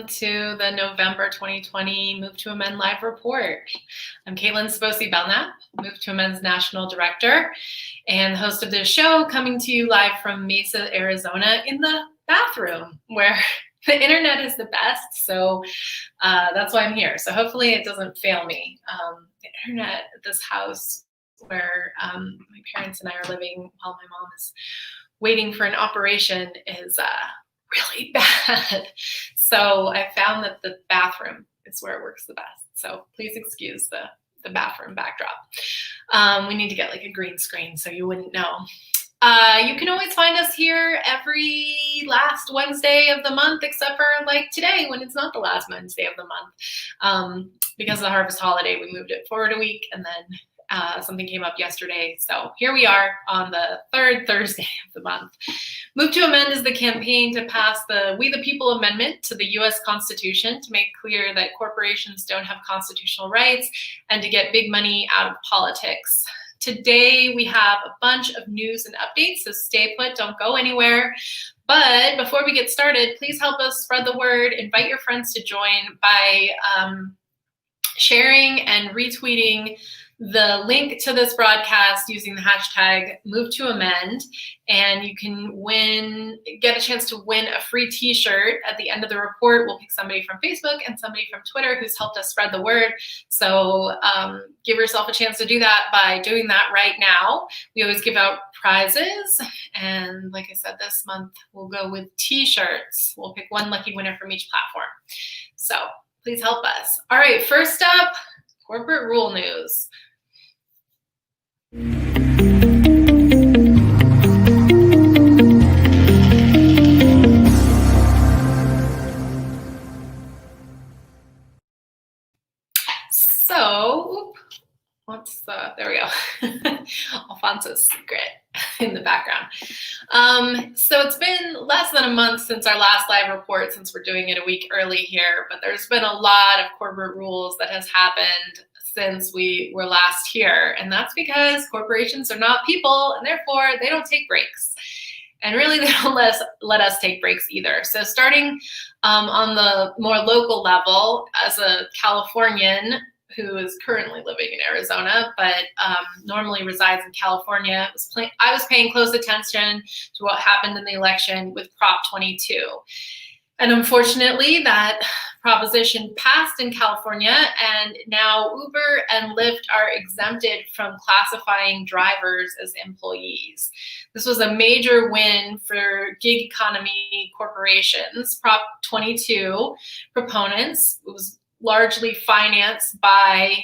welcome to the November 2020 Move to Amend Live Report. I'm Caitlin Sposi-Belknap, Move to Amend's National Director and host of this show, coming to you live from Mesa, Arizona in the bathroom where the internet is the best, so that's why I'm here. So hopefully it doesn't fail me. The internet at this house where my parents and I are living while my mom is waiting for an operation is really bad. So I found that the bathroom is where it works the best. So please excuse the bathroom backdrop. We need to get like a green screen so you wouldn't know. You can always find us here every last Wednesday of the month, except for like today when it's not the last Wednesday of the month. Because of the harvest holiday, we moved it forward a week, and then something came up yesterday. So here we are on the third Thursday of the month. Move to Amend is the campaign to pass the We the People Amendment to the U.S. Constitution to make clear that corporations don't have constitutional rights and to get big money out of politics. Today, we have a bunch of news and updates, so stay put, don't go anywhere. But before we get started, please help us spread the word. Invite your friends to join by sharing and retweeting the link to this broadcast using the hashtag #MoveToAmend, and you can get a chance to win a free t-shirt at the end of the report. We'll pick somebody from Facebook and somebody from Twitter who's helped us spread the word. So give yourself a chance to do that by doing that right now. We always give out prizes, and like I said, this month we'll go with t-shirts. We'll pick one lucky winner from each platform. So please help us. All right, first up, corporate rule news. So, there we go. Alfonso's secret in the background. So it's been less than a month since our last live report, since we're doing it a week early here, but there's been a lot of corporate rules that has happened since we were last here. And that's because corporations are not people, and therefore they don't take breaks. And really, they don't let us take breaks either. So starting on the more local level, as a Californian who is currently living in Arizona, but normally resides in California, I was paying close attention to what happened in the election with Prop 22. And unfortunately, that proposition passed in California, and now Uber and Lyft are exempted from classifying drivers as employees. This was a major win for gig economy corporations. Prop 22 proponents, it was largely financed by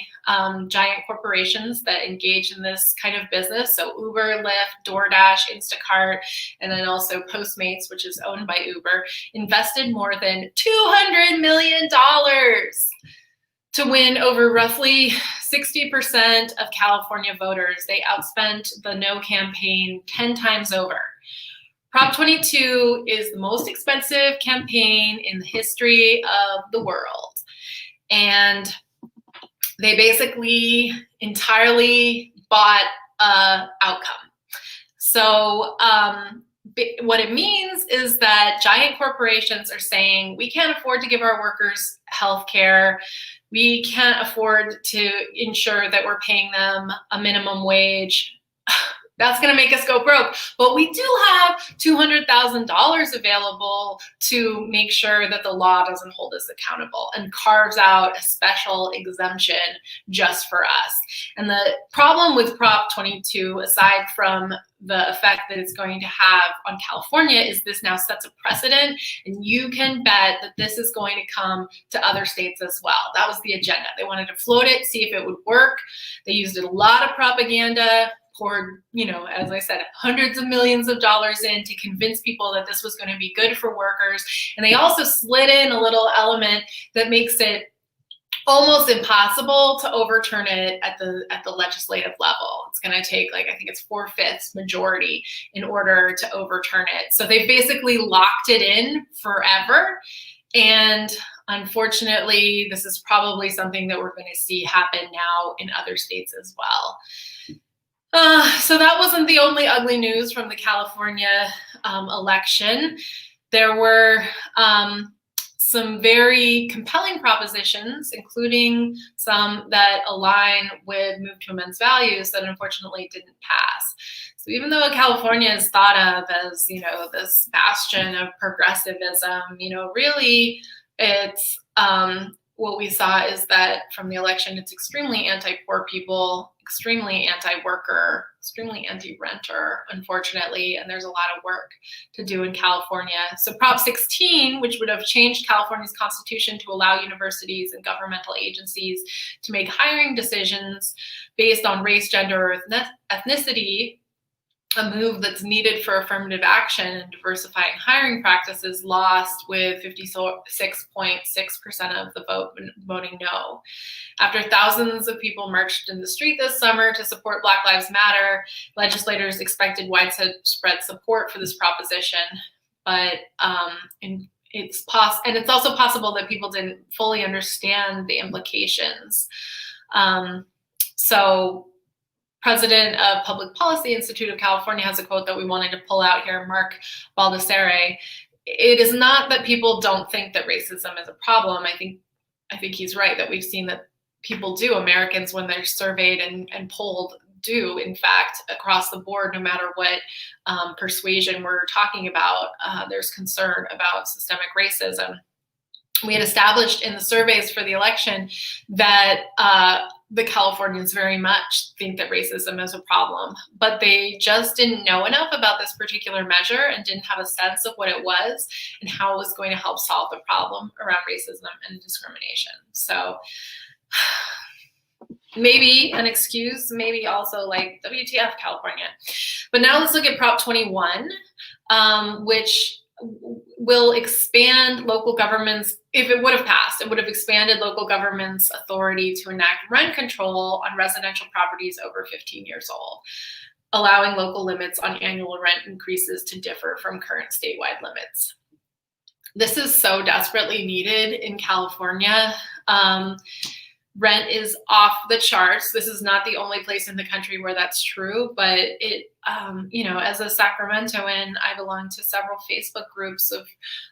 giant corporations that engage in this kind of business. So Uber, Lyft, DoorDash, Instacart, and then also Postmates, which is owned by Uber, invested more than $200 million to win over roughly 60% of California voters. They outspent the No campaign 10 times over. Prop 22 is the most expensive campaign in the history of the world. And they basically entirely bought an outcome. So what it means is that giant corporations are saying, we can't afford to give our workers health care. We can't afford to ensure that we're paying them a minimum wage. That's going to make us go broke. But we do have $200,000 available to make sure that the law doesn't hold us accountable, and carves out a special exemption just for us. And the problem with Prop 22, aside from the effect that it's going to have on California, is this now sets a precedent, and you can bet that this is going to come to other states as well. That was the agenda. They wanted to float it, see if it would work. They used a lot of propaganda, poured, as I said, hundreds of millions of dollars in to convince people that this was going to be good for workers. And they also slid in a little element that makes it almost impossible to overturn it at the legislative level. It's going to take, I think it's 4/5 majority in order to overturn it. So they basically locked it in forever. And unfortunately, this is probably something that we're going to see happen now in other states as well. So that wasn't the only ugly news from the California election. There were some very compelling propositions, including some that align with Move to Amend's values that unfortunately didn't pass. So even though California is thought of as, this bastion of progressivism, really it's what we saw is that from the election, it's extremely anti-poor people, extremely anti-worker, extremely anti-renter, unfortunately, and there's a lot of work to do in California. So Prop 16, which would have changed California's constitution to allow universities and governmental agencies to make hiring decisions based on race, gender, or ethnicity, a move that's needed for affirmative action and diversifying hiring practices, lost with 56.6% of the vote voting no. After thousands of people marched in the street this summer to support Black Lives Matter, legislators expected widespread support for this proposition. But it's also possible that people didn't fully understand the implications. So President of Public Policy Institute of California has a quote that we wanted to pull out here, Mark Baldessari. It is not that people don't think that racism is a problem. I think he's right that we've seen that people do. Americans, when they're surveyed and polled, do, in fact, across the board, no matter what persuasion we're talking about, there's concern about systemic racism. We had established in the surveys for the election that the Californians very much think that racism is a problem, but they just didn't know enough about this particular measure and didn't have a sense of what it was and how it was going to help solve the problem around racism and discrimination. So maybe an excuse, maybe also like WTF California. But now let's look at Prop 21, which will expand local governments. If it would have passed, it would have expanded local governments' authority to enact rent control on residential properties over 15 years old, allowing local limits on annual rent increases to differ from current statewide limits. This is so desperately needed in California. Rent is off the charts. This is not the only place in the country where that's true, but it, as a Sacramentoan, I belong to several Facebook groups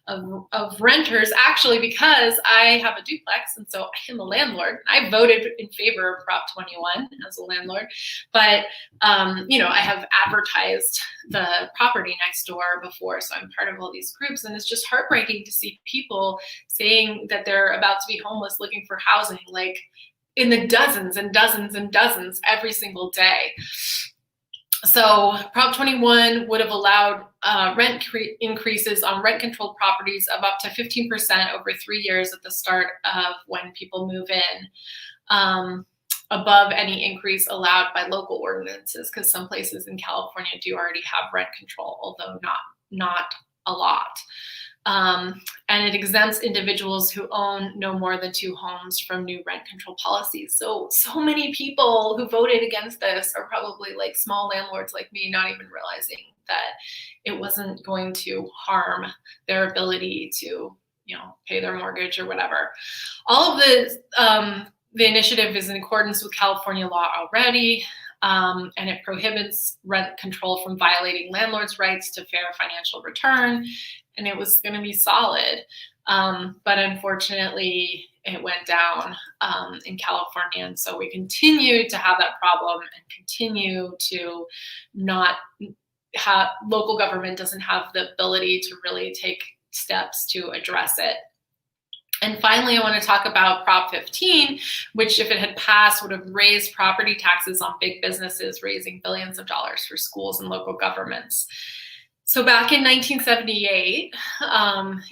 of renters, actually, because I have a duplex, and so I am a landlord. I voted in favor of Prop 21 as a landlord, but, I have advertised the property next door before, so I'm part of all these groups, and it's just heartbreaking to see people saying that they're about to be homeless looking for housing, like in the dozens and dozens and dozens every single day. So Prop 21 would have allowed rent increases on rent-controlled properties of up to 15% over 3 years at the start of when people move in, above any increase allowed by local ordinances, because some places in California do already have rent control, although not a lot. And it exempts individuals who own no more than 2 homes from new rent control policies. So many people who voted against this are probably like small landlords like me, not even realizing that it wasn't going to harm their ability to, pay their mortgage or whatever. All of the initiative is in accordance with California law already. And it prohibits rent control from violating landlords' rights to fair financial return. And it was going to be solid. But unfortunately, it went down in California. And so we continue to have that problem and continue to not have, local government doesn't have the ability to really take steps to address it. And finally, I want to talk about Prop 15, which, if it had passed, would have raised property taxes on big businesses, raising billions of dollars for schools and local governments. So back in 1978,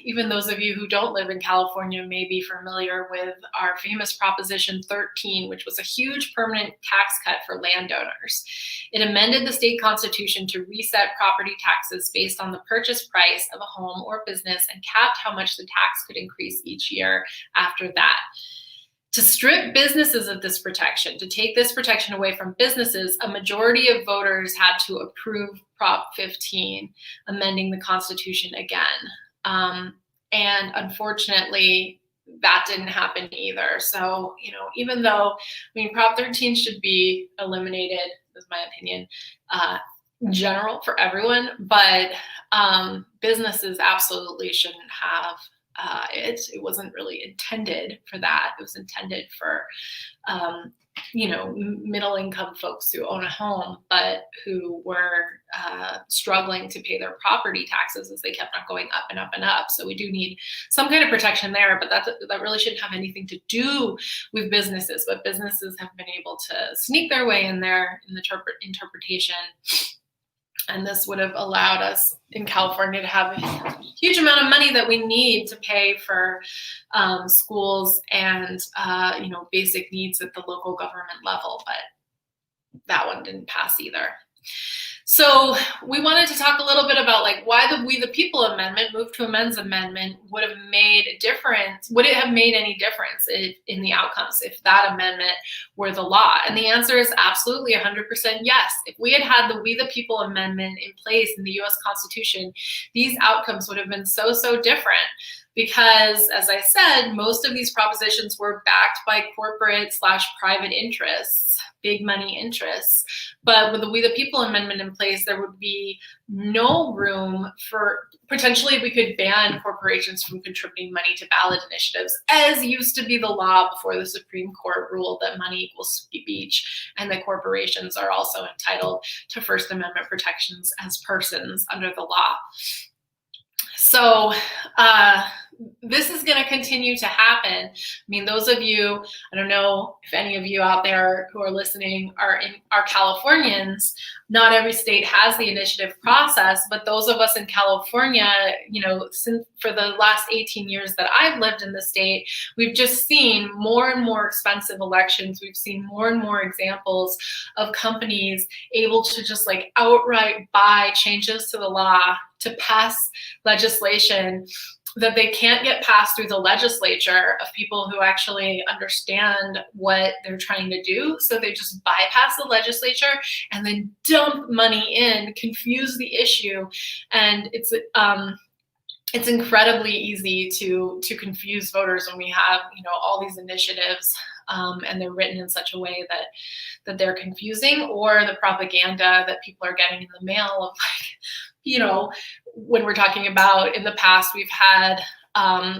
even those of you who don't live in California may be familiar with our famous Proposition 13, which was a huge permanent tax cut for landowners. It amended the state constitution to reset property taxes based on the purchase price of a home or business and capped how much the tax could increase each year after that. To strip businesses of this protection, to take this protection away from businesses, a majority of voters had to approve Prop 15, amending the Constitution again. And unfortunately, that didn't happen either. So, even though, Prop 13 should be eliminated, is my opinion, general for everyone, but businesses absolutely shouldn't have it wasn't really intended for that. It was intended for, middle income folks who own a home, but who were struggling to pay their property taxes as they kept on going up and up and up. So we do need some kind of protection there, but that really shouldn't have anything to do with businesses. But businesses have been able to sneak their way in there in the interpretation. And this would have allowed us in California to have a huge amount of money that we need to pay for schools and basic needs at the local government level. But that one didn't pass either. So we wanted to talk a little bit about why the We the People amendment, Move to Amend's amendment, would have made a difference. Would it have made any difference in the outcomes if that amendment were the law? And the answer is absolutely 100% yes. If we had the We the People amendment in place in the US Constitution, these outcomes would have been so different. Because, as I said, most of these propositions were backed by corporate/private interests, big money interests. But with the We the People amendment in place, there would be no room for, potentially we could ban corporations from contributing money to ballot initiatives, as used to be the law before the Supreme Court ruled that money equals speech and that corporations are also entitled to First Amendment protections as persons under the law. So this is going to continue to happen. I mean, those of you, I don't know if any of you out there who are listening are Californians. Not every state has the initiative process, but those of us in California, since for the last 18 years that I've lived in the state, we've just seen more and more expensive elections. We've seen more and more examples of companies able to just outright buy changes to the law to pass legislation that they can't get passed through the legislature of people who actually understand what they're trying to do. So they just bypass the legislature and then dump money in, confuse the issue. And it's incredibly easy to confuse voters when we have, all these initiatives and they're written in such a way that they're confusing, or the propaganda that people are getting in the mail of when we're talking about in the past, we've had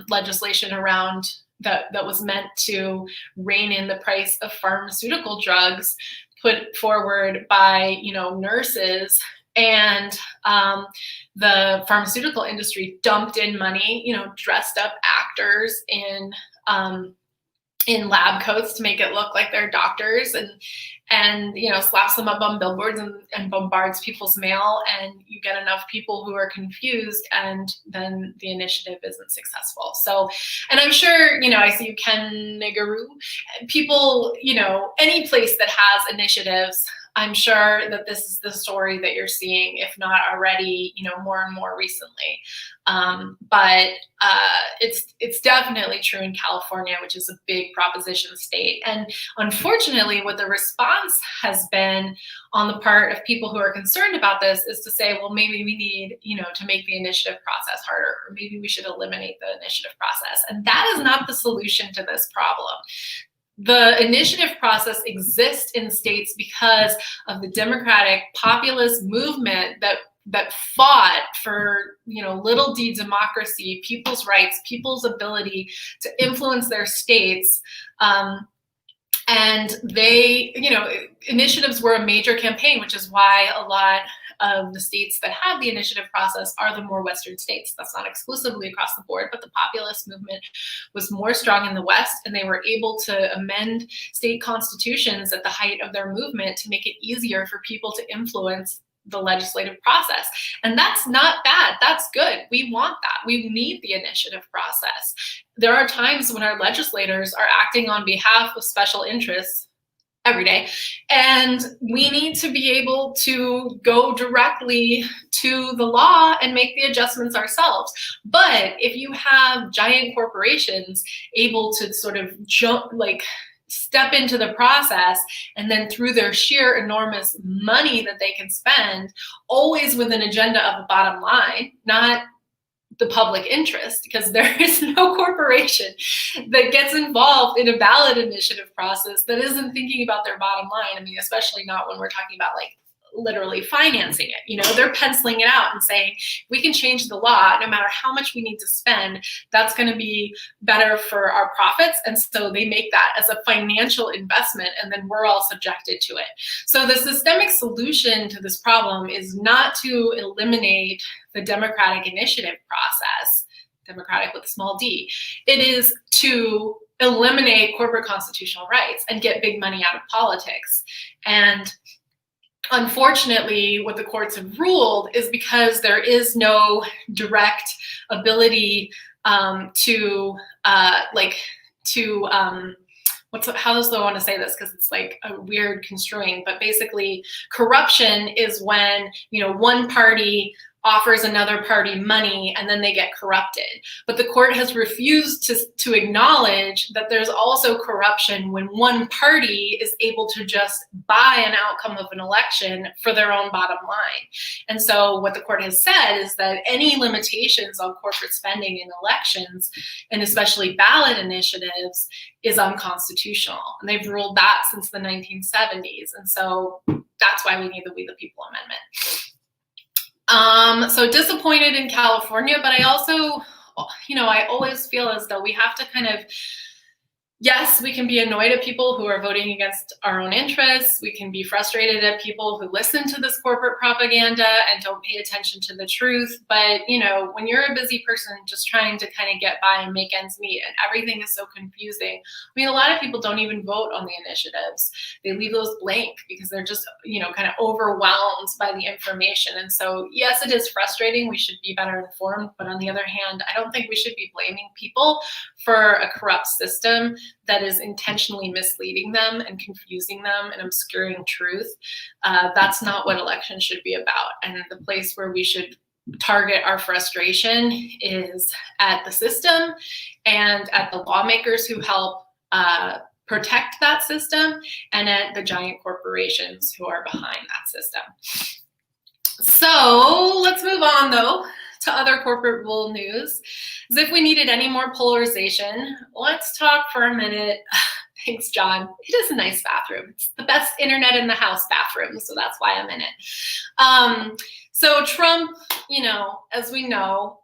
legislation around that was meant to rein in the price of pharmaceutical drugs put forward by, nurses, and the pharmaceutical industry dumped in money, dressed up actors in lab coats to make it look like they're doctors, and slaps them up on billboards and bombards people's mail, and you get enough people who are confused, and then the initiative isn't successful. So, and I'm sure, I see you, Ken Nigaru, people, any place that has initiatives, I'm sure that this is the story that you're seeing, if not already, more and more recently. But it's definitely true in California, which is a big proposition state. And unfortunately, what the response has been on the part of people who are concerned about this is to say, well, maybe we need, to make the initiative process harder, or maybe we should eliminate the initiative process. And that is not the solution to this problem. The initiative process exists in states because of the democratic populist movement that fought for, little d democracy, people's rights, people's ability to influence their states. And they, initiatives were a major campaign, which is why a lot of the states that have the initiative process are the more Western states. That's not exclusively across the board, but the populist movement was more strong in the West, and they were able to amend state constitutions at the height of their movement to make it easier for people to influence the legislative process. And that's not bad. That's good. We want that. We need the initiative process. There are times when our legislators are acting on behalf of special interests every day, and we need to be able to go directly to the law and make the adjustments ourselves. But if you have giant corporations able to sort of step into the process, and then through their sheer enormous money that they can spend, always with an agenda of a bottom line, not the public interest, because there is no corporation that gets involved in a ballot initiative process that isn't thinking about their bottom line. I mean, especially not when we're talking about literally financing it. You know, they're penciling it out and saying, we can change the law no matter how much we need to spend, that's going to be better for our profits. And so they make that as a financial investment, and then we're all subjected to it. So the systemic solution to this problem is not to eliminate the democratic initiative process, democratic with a small d. It is to eliminate corporate constitutional rights and get big money out of politics. And unfortunately, what the courts have ruled is because there is no direct ability how does I want to say this, because it's like a weird construing, but basically corruption is when, you know, one party offers another party money and then they get corrupted. But the court has refused to acknowledge that there's also corruption when one party is able to just buy an outcome of an election for their own bottom line. And so what the court has said is that any limitations on corporate spending in elections, and especially ballot initiatives, is unconstitutional. And they've ruled that since the 1970s. And so that's why we need the We the People Amendment. So disappointed in California, but I also, you know, I always feel as though we have to kind of, yes, we can be annoyed at people who are voting against our own interests. We can be frustrated at people who listen to this corporate propaganda and don't pay attention to the truth. But, you know, when you're a busy person just trying to kind of get by and make ends meet and everything is so confusing, I mean, a lot of people don't even vote on the initiatives. They leave those blank because they're just, you know, kind of overwhelmed by the information. And so, yes, it is frustrating. We should be better informed. But on the other hand, I don't think we should be blaming people for a corrupt system that is intentionally misleading them and confusing them and obscuring truth. That's not what elections should be about. And the place where we should target our frustration is at the system and at the lawmakers who help protect that system, and at the giant corporations who are behind that system. So let's move on, though, to other corporate rule news. As if we needed any more polarization, let's talk for a minute. Thanks, John. It is a nice bathroom. It's the best internet in the house bathroom, so that's why I'm in it. So Trump, you know, as we know,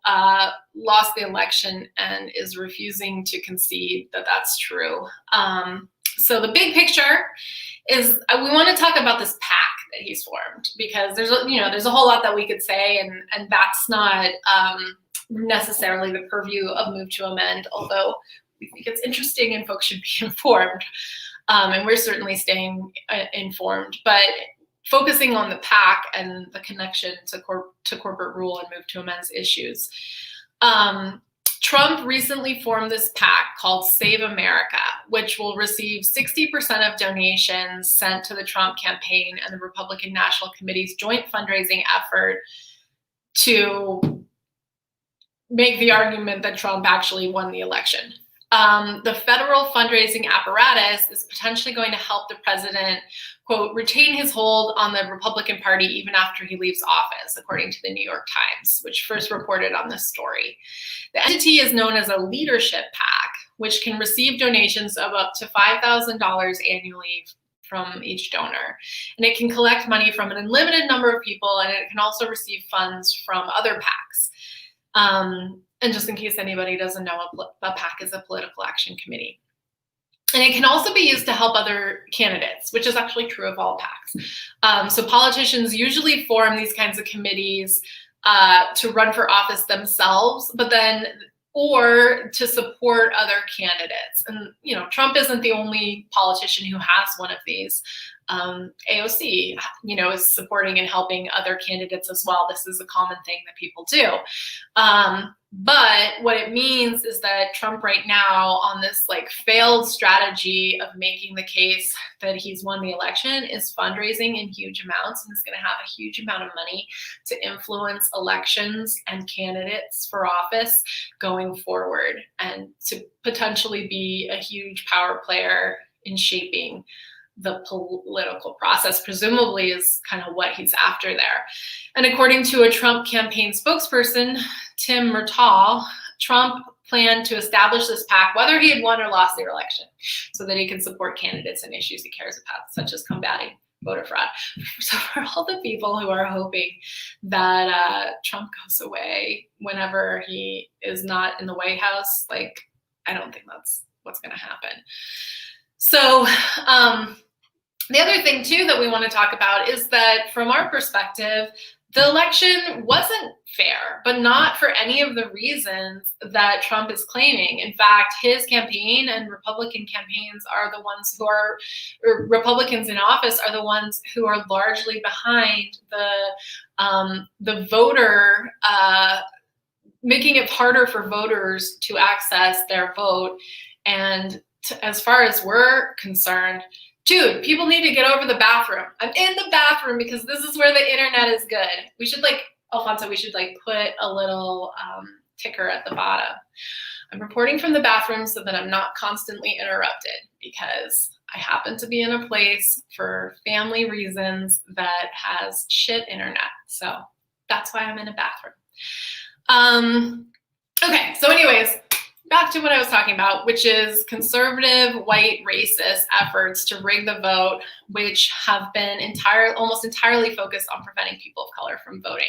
lost the election and is refusing to concede that that's true. So the big picture is we want to talk about this PAC that he's formed, because there's a whole lot that we could say, and that's not necessarily the purview of Move to Amend, although we think it's interesting and folks should be informed, and we're certainly staying informed. But focusing on the PAC and the connection to corporate rule and Move to Amend's issues. Trump recently formed this PAC called Save America, which will receive 60% of donations sent to the Trump campaign and the Republican National Committee's joint fundraising effort to make the argument that Trump actually won the election. The federal fundraising apparatus is potentially going to help the president, quote, retain his hold on the Republican Party even after he leaves office, according to the New York Times, which first reported on this story. The entity is known as a leadership PAC, which can receive donations of up to $5,000 annually from each donor. And it can collect money from an unlimited number of people, and it can also receive funds from other PACs. And just in case anybody doesn't know, a PAC is a political action committee. And it can also be used to help other candidates, which is actually true of all PACs. So politicians usually form these kinds of committees to run for office themselves, or to support other candidates. And, you know, Trump isn't the only politician who has one of these. AOC, you know, is supporting and helping other candidates as well. This is a common thing that people do. But what it means is that Trump right now, on this like failed strategy of making the case that he's won the election, is fundraising in huge amounts and is going to have a huge amount of money to influence elections and candidates for office going forward, and to potentially be a huge power player in shaping the political process, presumably, is kind of what he's after there. And according to a Trump campaign spokesperson, Tim Murtaugh, Trump planned to establish this PAC whether he had won or lost the election, so that he can support candidates and issues he cares about, such as combating voter fraud. So for all the people who are hoping that Trump goes away whenever he is not in the White House, like, I don't think that's what's going to happen. So the other thing too that we want to talk about is that from our perspective, the election wasn't fair, but not for any of the reasons that Trump is claiming. In fact, his campaign and Republican campaigns are the ones who are, or Republicans in office are the ones who are largely behind the voter, making it harder for voters to access their vote. And as far as we're concerned, dude, people need to get over the bathroom. I'm in the bathroom because this is where the internet is good. We should Alfonso, we should put a little ticker at the bottom. I'm reporting from the bathroom so that I'm not constantly interrupted because I happen to be in a place for family reasons that has shit internet. So that's why I'm in a bathroom. Okay, so anyways, back to what I was talking about, which is conservative, white, racist efforts to rig the vote, which have been almost entirely focused on preventing people of color from voting.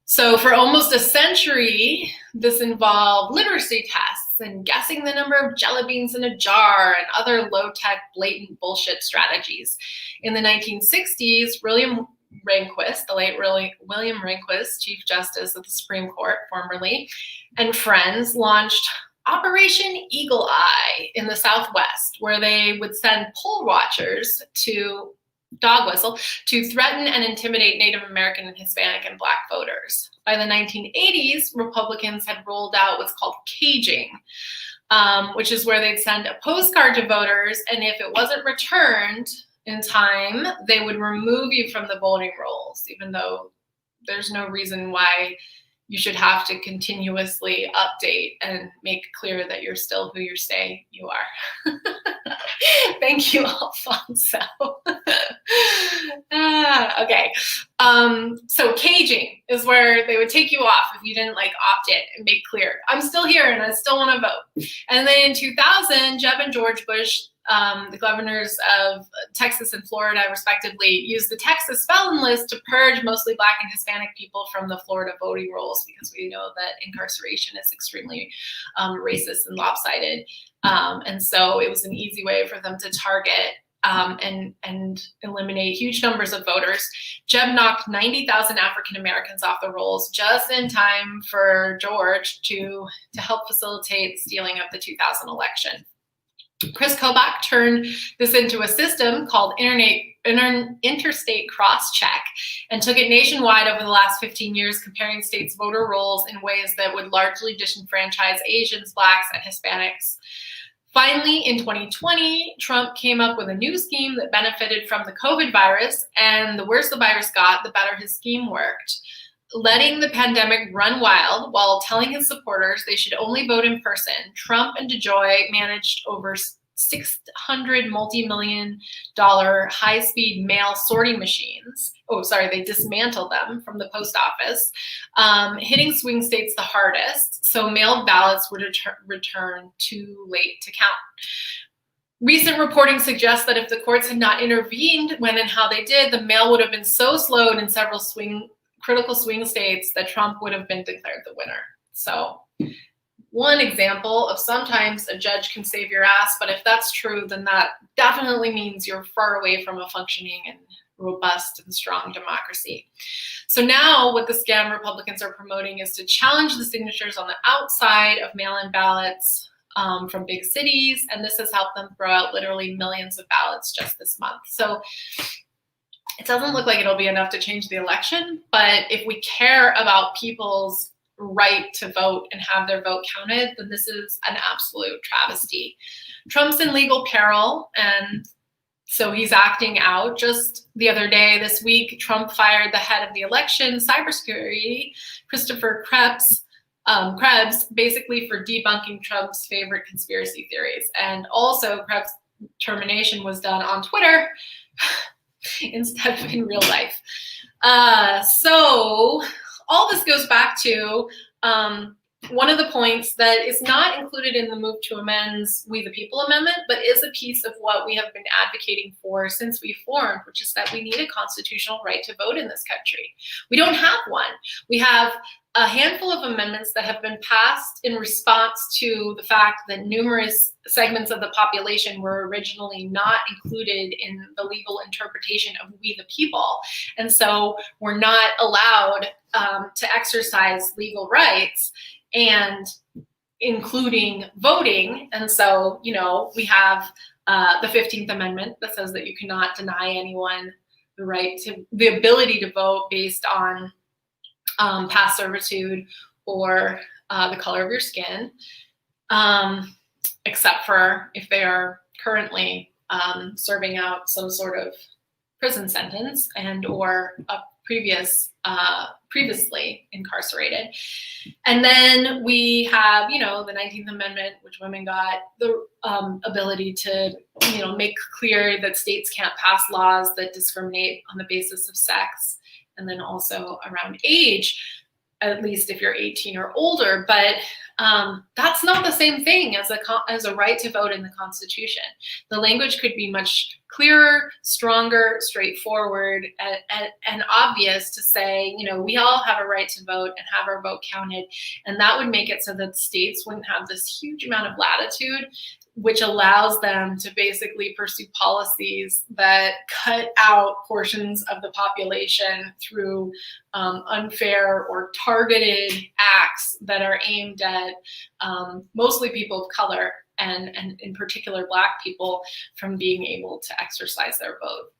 So for almost a century, this involved literacy tests and guessing the number of jelly beans in a jar and other low-tech, blatant bullshit strategies. In the 1960s, William Rehnquist, the late William Rehnquist, Chief Justice of the Supreme Court formerly, and friends launched Operation Eagle Eye in the Southwest, where they would send poll watchers to dog whistle to threaten and intimidate Native American and Hispanic and Black voters. By the 1980s, Republicans had rolled out what's called caging, which is where they'd send a postcard to voters, and if it wasn't returned in time, they would remove you from the voting rolls, even though there's no reason why you should have to continuously update and make clear that you're still who you say you are. Thank you, Alfonso. Okay. So caging is where they would take you off if you didn't opt in and make clear, I'm still here and I still want to vote. And then in 2000, Jeb and George Bush, the governors of Texas and Florida, respectively, used the Texas felon list to purge mostly Black and Hispanic people from the Florida voting rolls, because we know that incarceration is extremely racist and lopsided. And so it was an easy way for them to target and eliminate huge numbers of voters. Jeb knocked 90,000 African Americans off the rolls just in time for George to help facilitate stealing of the 2000 election. Chris Kobach turned this into a system called interstate cross-check and took it nationwide over the last 15 years, comparing states' voter rolls in ways that would largely disenfranchise Asians, Blacks, and Hispanics. Finally, in 2020, Trump came up with a new scheme that benefited from the COVID virus, and the worse the virus got, the better his scheme worked. Letting the pandemic run wild while telling his supporters they should only vote in person, Trump and DeJoy managed over 600 multi-million-dollar high-speed mail sorting machines. They dismantled them from the post office, hitting swing states the hardest, so mailed ballots would return too late to count. Recent reporting suggests that if the courts had not intervened when and how they did, the mail would have been so slowed in several critical swing states that Trump would have been declared the winner. So one example of sometimes a judge can save your ass, but if that's true, then that definitely means you're far away from a functioning and robust and strong democracy. So now what the scam Republicans are promoting is to challenge the signatures on the outside of mail-in ballots from big cities, and this has helped them throw out literally millions of ballots just this month. So it doesn't look like it'll be enough to change the election, but if we care about people's right to vote and have their vote counted, then this is an absolute travesty. Trump's in legal peril, and so he's acting out. Just the other day, this week, Trump fired the head of the election cybersecurity, Christopher Krebs, basically for debunking Trump's favorite conspiracy theories. And also, Krebs' termination was done on Twitter instead of in real life. So all this goes back to one of the points that is not included in the Move to Amend's We the People Amendment, but is a piece of what we have been advocating for since we formed, which is that we need a constitutional right to vote in this country. We don't have one. We have a handful of amendments that have been passed in response to the fact that numerous segments of the population were originally not included in the legal interpretation of We the People. And so we're not allowed to exercise legal rights, and including voting. And so, you know, we have the 15th Amendment that says that you cannot deny anyone the right to the ability to vote based on past servitude or the color of your skin, except for if they are currently serving out some sort of prison sentence and or a previously incarcerated. And then we have, you know, the 19th Amendment, which women got the ability to, you know, make clear that states can't pass laws that discriminate on the basis of sex, and then also around age, at least if you're 18 or older. But that's not the same thing as a right to vote in the Constitution. The language could be much clearer, stronger, straightforward, and obvious to say, you know, we all have a right to vote and have our vote counted. And that would make it so that states wouldn't have this huge amount of latitude, which allows them to basically pursue policies that cut out portions of the population through unfair or targeted acts that are aimed at mostly people of color, and in particular Black people, from being able to exercise their vote.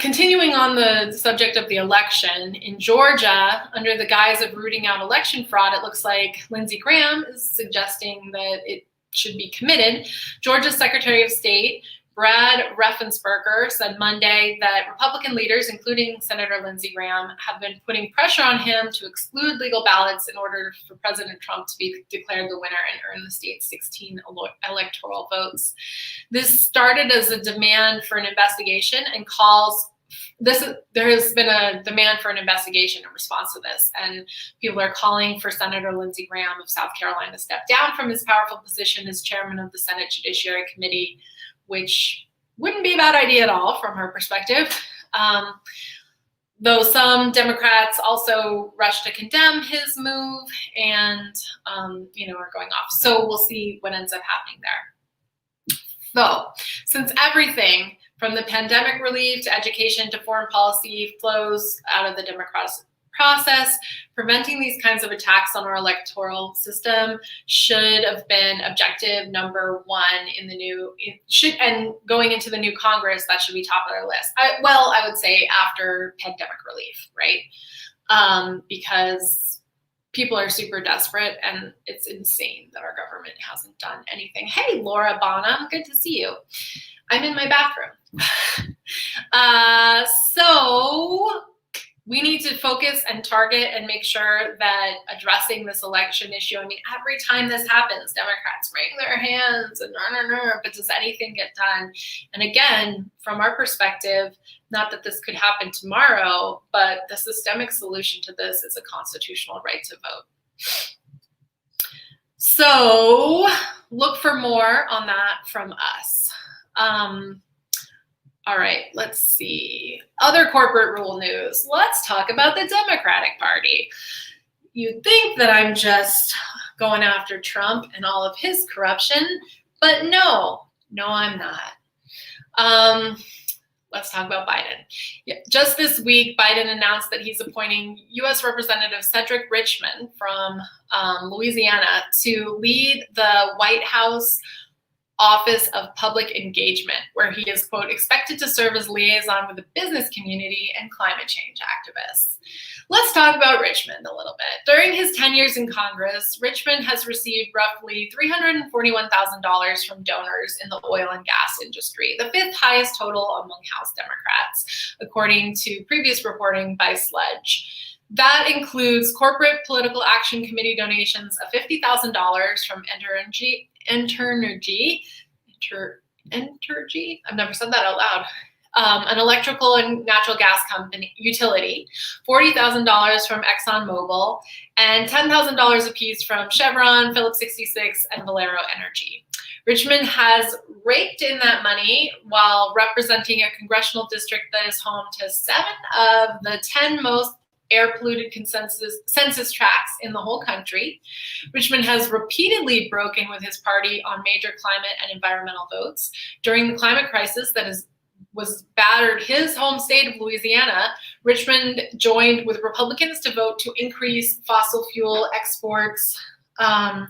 Continuing on the subject of the election, in Georgia, under the guise of rooting out election fraud, it looks like Lindsey Graham is suggesting that it should be committed. Georgia's Secretary of State, Brad Raffensperger, said Monday that Republican leaders, including Senator Lindsey Graham, have been putting pressure on him to exclude legal ballots in order for President Trump to be declared the winner and earn the state's 16 electoral votes. This started as a demand for an investigation and there has been a demand for an investigation in response to this, and people are calling for Senator Lindsey Graham of South Carolina to step down from his powerful position as chairman of the Senate Judiciary Committee, which wouldn't be a bad idea at all from her perspective. Though some Democrats also rushed to condemn his move and, you know, are going off. So we'll see what ends up happening there. So, since everything from the pandemic relief to education to foreign policy flows out of the democratic process, preventing these kinds of attacks on our electoral system should have been objective number one and going into the new Congress, that should be top of their list. I would say after pandemic relief, right? Because people are super desperate, and it's insane that our government hasn't done anything. Hey, Laura Bonham, good to see you. I'm in my bathroom. So we need to focus and target and make sure that addressing this election issue, I mean, every time this happens, Democrats wring their hands and but does anything get done? And again, from our perspective, not that this could happen tomorrow, but the systemic solution to this is a constitutional right to vote. So look for more on that from us. All right, let's see. Other corporate rule news. Let's talk about the Democratic Party. You'd think that I'm just going after Trump and all of his corruption, but no, I'm not. Let's talk about Biden. Yeah, just this week, Biden announced that he's appointing U.S. Representative Cedric Richmond from Louisiana to lead the White House Office of Public Engagement, where he is, quote, expected to serve as liaison with the business community and climate change activists. Let's talk about Richmond a little bit. During his 10 years in Congress, Richmond has received roughly $341,000 from donors in the oil and gas industry, the fifth highest total among House Democrats, according to previous reporting by Sledge. That includes corporate political action committee donations of $50,000 from Entergy. I've never said that out loud. an electrical and natural gas company utility, $40,000 from ExxonMobil, and $10,000 apiece from Chevron, Phillips 66, and Valero Energy. Richmond has raked in that money while representing a congressional district that is home to 7 of the 10 most air polluted census tracts in the whole country. Richmond has repeatedly broken with his party on major climate and environmental votes. During the climate crisis that was battered his home state of Louisiana, Richmond joined with Republicans to vote to increase fossil fuel exports. Sorry,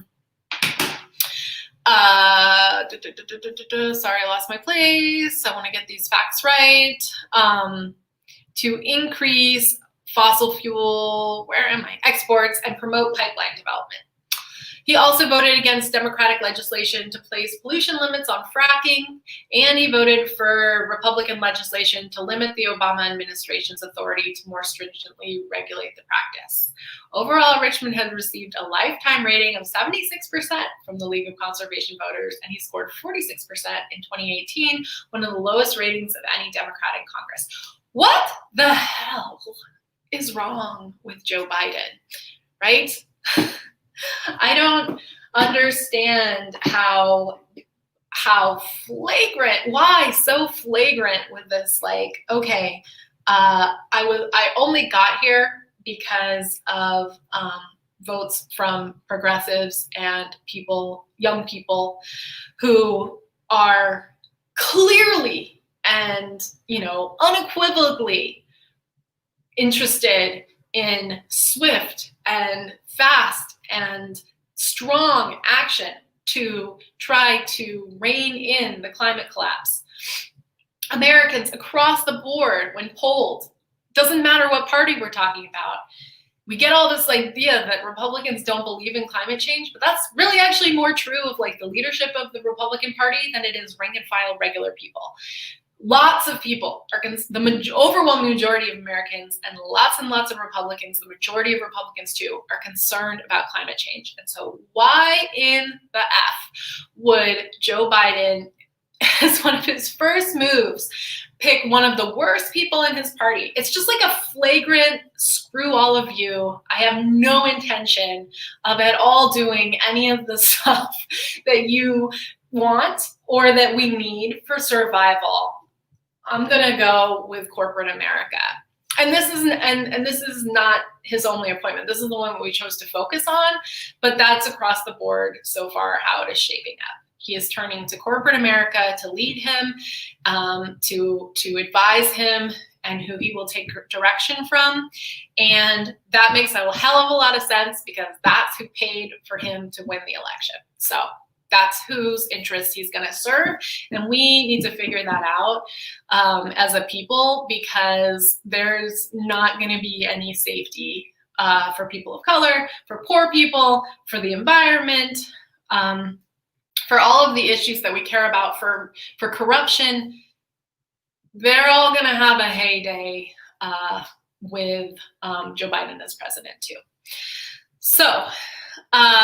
I lost my place. I want to get these facts right. To increase fossil fuel, exports and promote pipeline development. He also voted against Democratic legislation to place pollution limits on fracking, and he voted for Republican legislation to limit the Obama administration's authority to more stringently regulate the practice. Overall, Richmond has received a lifetime rating of 76% from the League of Conservation Voters, and he scored 46% in 2018, one of the lowest ratings of any Democrat in Congress. What the hell is wrong with Joe Biden, right? I don't understand how flagrant, why so flagrant with this, like, okay, I only got here because of votes from progressives and young people who are clearly and, unequivocally interested in swift and fast and strong action to try to rein in the climate collapse. Americans across the board, when polled, doesn't matter what party we're talking about, we get all this idea that Republicans don't believe in climate change, but that's really actually more true of the leadership of the Republican Party than it is rank and file regular people. Lots of people the overwhelming majority of Americans and lots of Republicans, the majority of Republicans too, are concerned about climate change. And so why in the F would Joe Biden, as one of his first moves, pick one of the worst people in his party? It's just like a flagrant screw all of you. I have no intention of at all doing any of the stuff that you want or that we need for survival. I'm gonna go with corporate America. And this is not his only appointment. This is the one that we chose to focus on, but that's across the board so far how it is shaping up. He is turning to corporate America to lead him, to advise him, and who he will take direction from. And that makes a hell of a lot of sense because that's who paid for him to win the election. So that's whose interests he's going to serve. And we need to figure that out as a people, because there's not going to be any safety for people of color, for poor people, for the environment, for all of the issues that we care about, for corruption. They're all going to have a heyday with Joe Biden as president too. So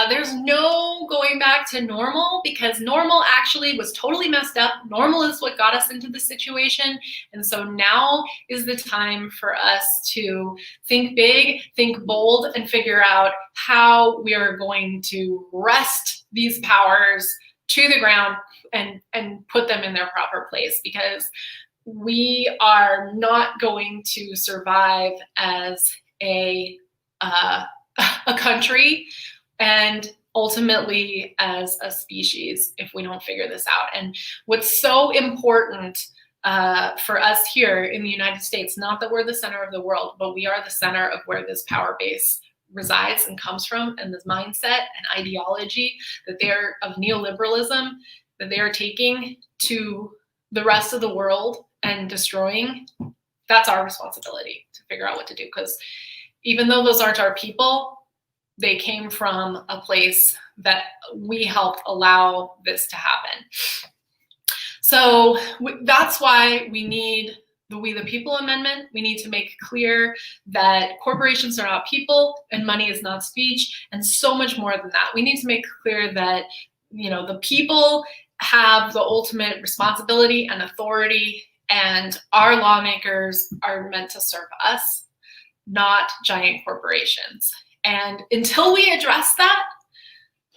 there's no going back to normal, because normal actually was totally messed up. Normal is what got us into the situation. And so now is the time for us to think big, think bold, and figure out how we are going to wrest these powers to the ground and put them in their proper place, because we are not going to survive as a country and ultimately as a species if we don't figure this out. And what's so important for us here in the United States, not that we're the center of the world, but we are the center of where this power base resides and comes from, and this mindset and ideology that they're of neoliberalism that they are taking to the rest of the world and destroying. That's our responsibility to figure out what to do, because even though those aren't our people, they came from a place that we helped allow this to happen. So that's why we need the We the People Amendment. We need to make clear that corporations are not people and money is not speech, and so much more than that. We need to make clear that, the people have the ultimate responsibility and authority And our lawmakers are meant to serve us, not giant corporations. And until we address that,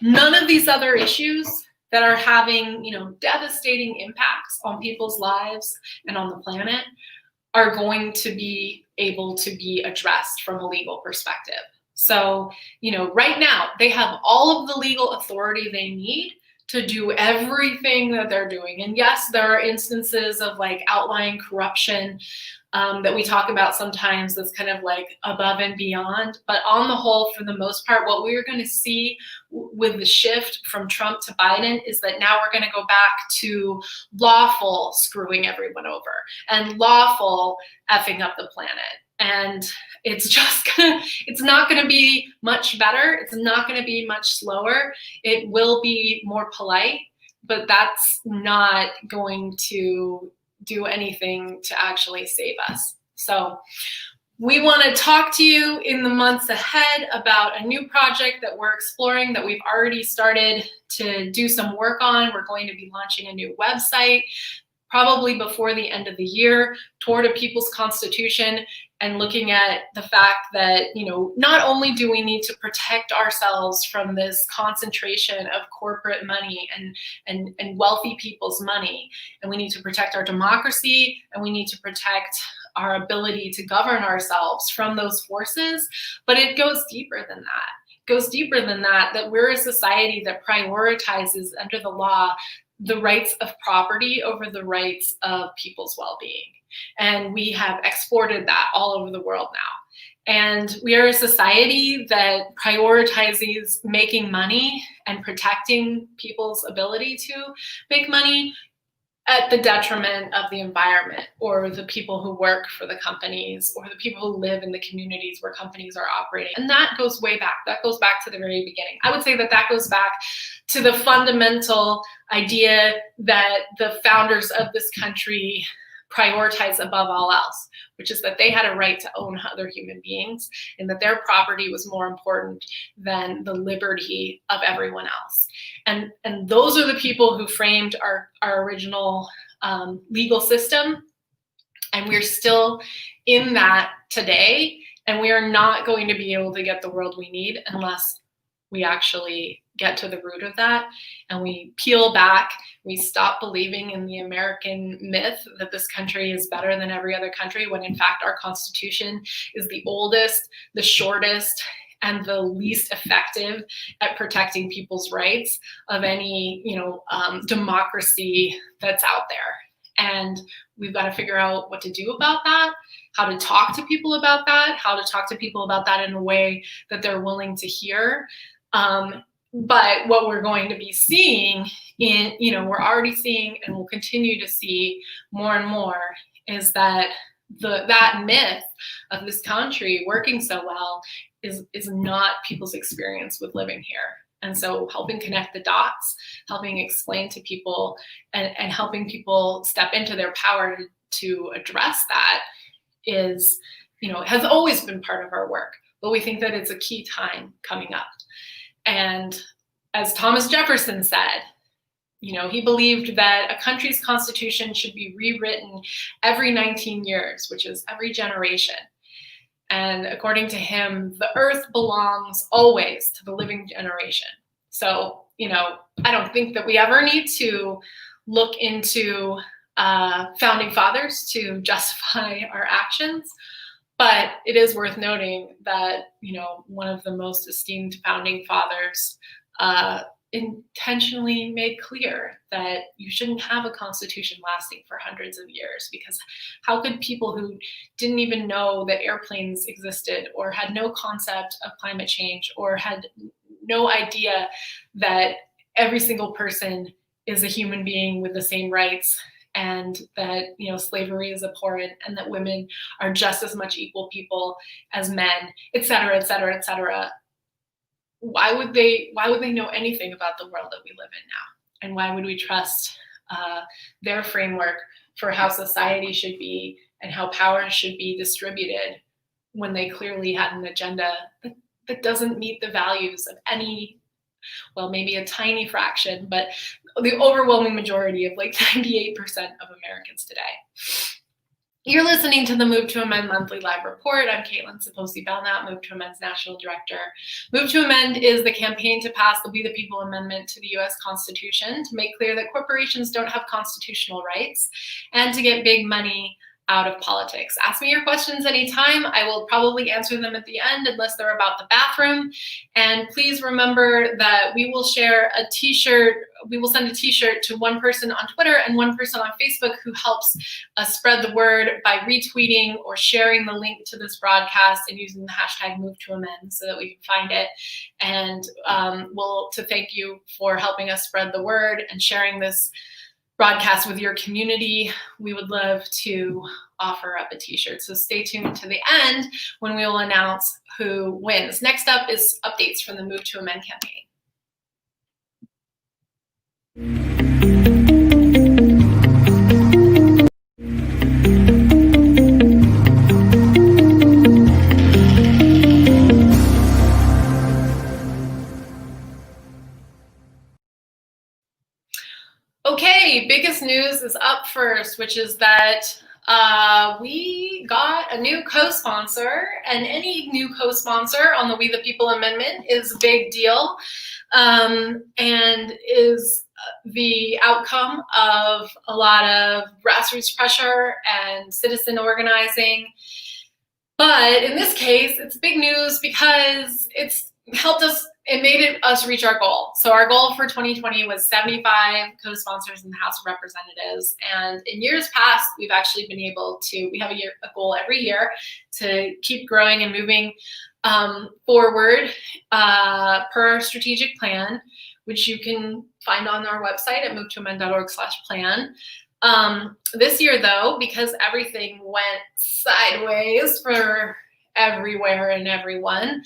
none of these other issues that are having, devastating impacts on people's lives and on the planet are going to be able to be addressed from a legal perspective. So, right now they have all of the legal authority they need to do everything that they're doing. And yes, there are instances of like outlying corruption that we talk about sometimes that's kind of like above and beyond. But on the whole, for the most part, what we're going to see with the shift from Trump to Biden is that now we're going to go back to lawful screwing everyone over and lawful effing up the planet. And it's not going to be much better. It's not going to be much slower. It will be more polite, but that's not going to do anything to actually save us. So we want to talk to you in the months ahead about a new project that we're exploring that we've already started to do some work on. We're going to be launching a new website probably before the end of the year toward a people's constitution, and looking at the fact that, not only do we need to protect ourselves from this concentration of corporate money and wealthy people's money, and we need to protect our democracy, and we need to protect our ability to govern ourselves from those forces, but it goes deeper than that. That we're a society that prioritizes under the law the rights of property over the rights of people's well-being. And we have exported that all over the world now. And we are a society that prioritizes making money and protecting people's ability to make money at the detriment of the environment, or the people who work for the companies, or the people who live in the communities where companies are operating. And that goes way back. That goes back to the very beginning. I would say that goes back to the fundamental idea that the founders of this country prioritize above all else, which is that they had a right to own other human beings, and that their property was more important than the liberty of everyone else. And those are the people who framed our original legal system, and we're still in that today, and we are not going to be able to get the world we need unless we actually get to the root of that, and we peel back. We stop believing in the American myth that this country is better than every other country, when in fact our Constitution is the oldest, the shortest, and the least effective at protecting people's rights of any, democracy that's out there. And we've got to figure out what to do about that, how to talk to people about that, how to talk to people about that in a way that they're willing to hear. But what we're going to be seeing we're already seeing and will continue to see more and more is that that myth of this country working so well is not people's experience with living here. And so helping connect the dots, helping explain to people, and helping people step into their power to address that is, has always been part of our work. But we think that it's a key time coming up. And as Thomas Jefferson said, he believed that a country's constitution should be rewritten every 19 years, which is every generation. And according to him, the earth belongs always to the living generation. So, I don't think that we ever need to look into founding fathers to justify our actions. But it is worth noting that, one of the most esteemed founding fathers intentionally made clear that you shouldn't have a constitution lasting for hundreds of years, because how could people who didn't even know that airplanes existed, or had no concept of climate change, or had no idea that every single person is a human being with the same rights, and that slavery is abhorrent, and that women are just as much equal people as men, et cetera, et cetera, et cetera. Why would they know anything about the world that we live in now? And why would we trust their framework for how society should be and how power should be distributed, when they clearly had an agenda that doesn't meet the values of any, well, maybe a tiny fraction, but the overwhelming majority of like 98% of Americans today. You're listening to the Move to Amend Monthly Live Report. I'm Caitlin Saposi-Belknap, Move to Amend's National Director. Move to Amend is the campaign to pass the We the People Amendment to the U.S. Constitution to make clear that corporations don't have constitutional rights and to get big money out of politics. Ask me your questions anytime. I will probably answer them at the end unless they're about the bathroom. And please remember that we will share a t-shirt. We will send a t-shirt to one person on Twitter and one person on Facebook who helps us spread the word by retweeting or sharing the link to this broadcast and using the hashtag #MoveToAmend so that we can find it. And to thank you for helping us spread the word and sharing this broadcast with your community. We would love to offer up a t-shirt. So stay tuned to the end when we will announce who wins. Next up is updates from the Move to Amend campaign. Okay, biggest news is up first, which is that we got a new co-sponsor, and any new co-sponsor on the We the People Amendment is a big deal, and is the outcome of a lot of grassroots pressure and citizen organizing. But in this case, it's big news because it's helped us. It made us reach our goal. So our goal for 2020 was 75 co-sponsors in the House of Representatives. And in years past, we've actually been able to, we have a goal every year to keep growing and moving forward per our strategic plan, which you can find on our website at movetoamend.org/plan. This year though, because everything went sideways for everywhere and everyone,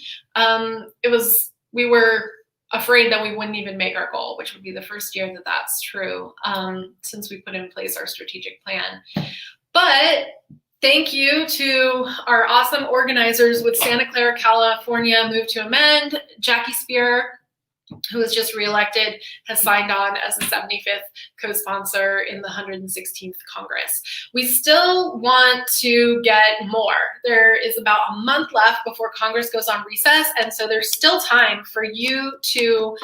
we were afraid that we wouldn't even make our goal, which would be the first year that that's true since we put in place our strategic plan. But thank you to our awesome organizers with Santa Clara, California, Move to Amend. Jackie Spear, who was just reelected, has signed on as the 75th co-sponsor in the 116th Congress. We still want to get more. There is about a month left before Congress goes on recess, and so there's still time for you to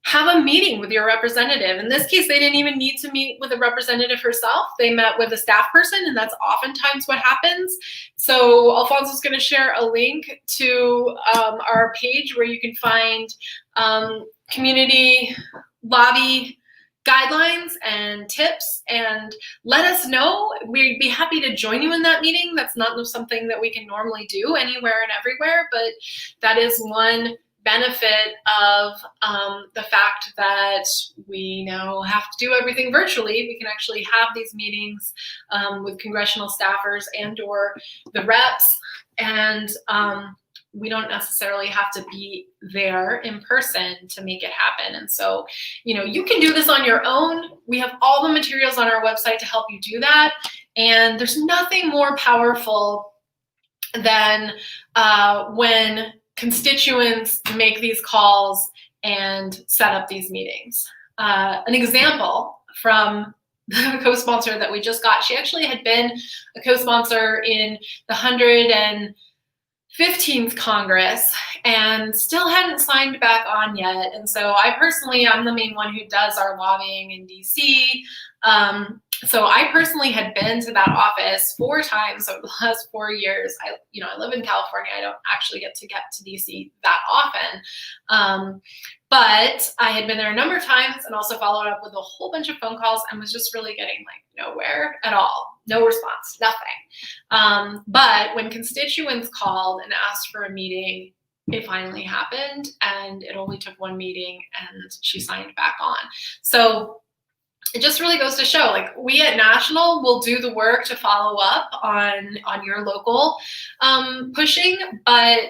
have a meeting with your representative. In this case, they didn't even need to meet with a representative herself. They met with a staff person, and that's oftentimes what happens. So Alfonso's going to share a link to our page where you can find community lobby guidelines and tips, and let us know. We'd be happy to join you in that meeting. That's not something that we can normally do anywhere and everywhere, but that is one benefit of the fact that we now have to do everything virtually. We can actually have these meetings with congressional staffers and or the reps, and we don't necessarily have to be there in person to make it happen. And so, you can do this on your own. We have all the materials on our website to help you do that. And there's nothing more powerful than when constituents make these calls and set up these meetings. An example from the co-sponsor that we just got, she actually had been a co-sponsor in the 115th Congress and still hadn't signed back on yet. And so I'm the main one who does our lobbying in DC. So I personally had been to that office 4 times over the last 4 years. I live in California. I don't actually get to DC that often. But I had been there a number of times and also followed up with a whole bunch of phone calls and was just really getting nowhere at all. No response, nothing. But when constituents called and asked for a meeting, it finally happened, and it only took one meeting and she signed back on. So it just really goes to show, we at National will do the work to follow up on your local pushing, but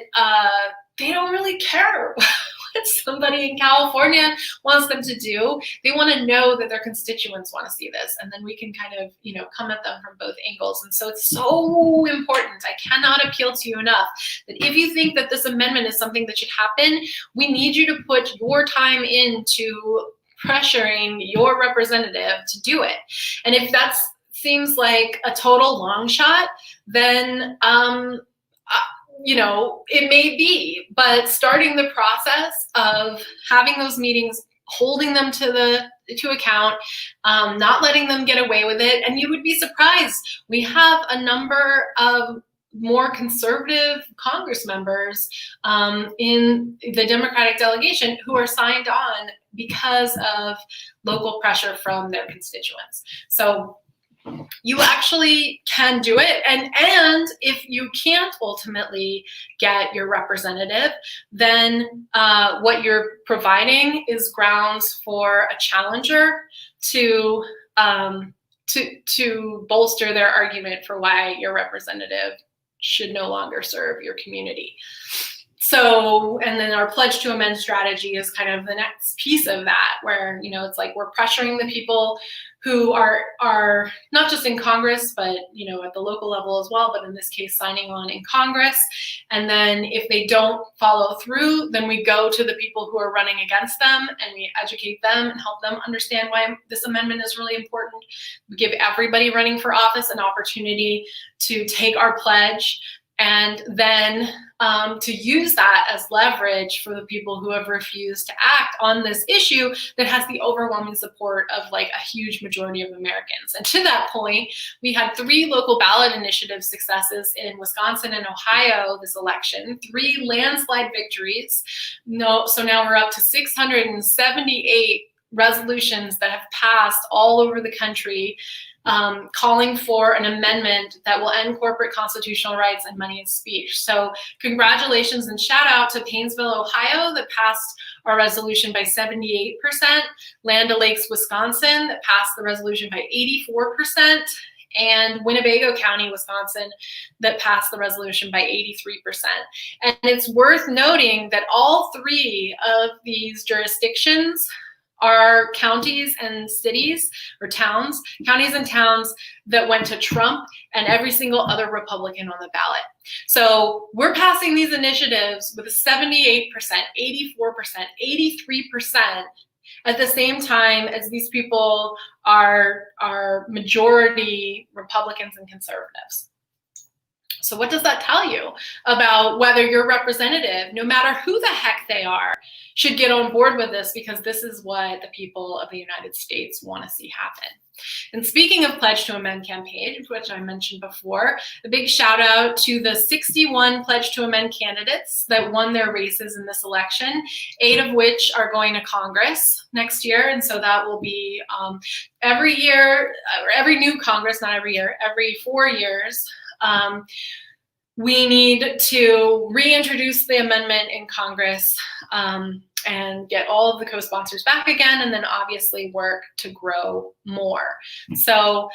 they don't really care what somebody in California wants them to do. They want to know that their constituents want to see this, and then we can kind of, come at them from both angles. And so it's so important. I cannot appeal to you enough that if you think that this amendment is something that should happen, we need you to put your time into pressuring your representative to do it. And if that seems like a total long shot, then it may be, but starting the process of having those meetings, holding them to account, not letting them get away with it. And you would be surprised. We have a number of more conservative Congress members in the Democratic delegation who are signed on because of local pressure from their constituents. So you actually can do it. And if you can't ultimately get your representative, then what you're providing is grounds for a challenger to bolster their argument for why your representative should no longer serve your community. So, and then our pledge to amend strategy is kind of the next piece of that, where, it's like we're pressuring the people who are not just in Congress, but, at the local level as well, but in this case, signing on in Congress. And then if they don't follow through, then we go to the people who are running against them and we educate them and help them understand why this amendment is really important. We give everybody running for office an opportunity to take our pledge, and then to use that as leverage for the people who have refused to act on this issue that has the overwhelming support of like a huge majority of Americans. And to that point, we had 3 local ballot initiative successes in Wisconsin and Ohio this election, 3 landslide victories. So now we're up to 678 resolutions that have passed all over the country, calling for an amendment that will end corporate constitutional rights and money in speech. So congratulations and shout out to Painesville, Ohio, that passed our resolution by 78%, Land O'Lakes, Wisconsin, that passed the resolution by 84%, and Winnebago County, Wisconsin, that passed the resolution by 83%. And it's worth noting that all 3 of these jurisdictions are counties and cities or towns, counties and towns that went to Trump and every single other Republican on the ballot. So we're passing these initiatives with a 78%, 84%, 83% at the same time as these people are majority Republicans and conservatives. So what does that tell you about whether your representative, no matter who the heck they are, should get on board with this, because this is what the people of the United States want to see happen. And speaking of Pledge to Amend campaign, which I mentioned before, a big shout out to the 61 Pledge to Amend candidates that won their races in this election, 8 of which are going to Congress next year. And so that will be every year, or every new Congress, not every year, every 4 years, we need to reintroduce the amendment in Congress and get all of the co-sponsors back again, and then obviously work to grow more. So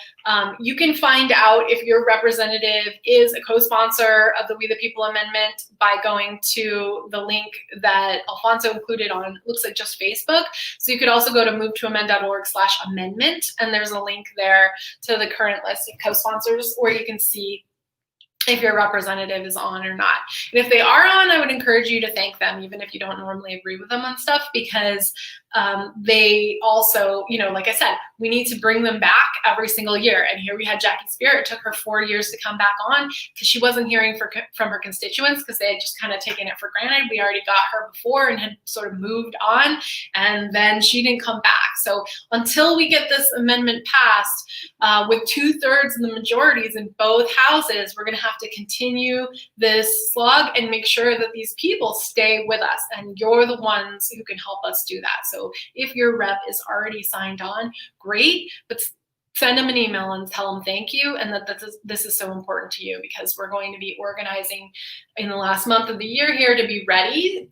you can find out if your representative is a co-sponsor of the We the People Amendment by going to the link that Alfonso included on, looks like just Facebook. So you could also go to movetoamend.org/amendment, and there's a link there to the current list of co-sponsors, where you can see if your representative is on or not. And if they are on, I would encourage you to thank them, even if you don't normally agree with them on stuff, because they also, like I said, we need to bring them back every single year. And here we had Jackie Spear. It took her 4 years to come back on because she wasn't hearing from her constituents, because they had just kind of taken it for granted. We already got her before and had sort of moved on, and then she didn't come back. So until we get this amendment passed with 2/3 of the majorities in both houses, we're going to have to continue this slog and make sure that these people stay with us, and you're the ones who can help us do that. So if your rep is already signed on, great, but send them an email and tell them thank you, and that this is so important to you, because we're going to be organizing in the last month of the year here to be ready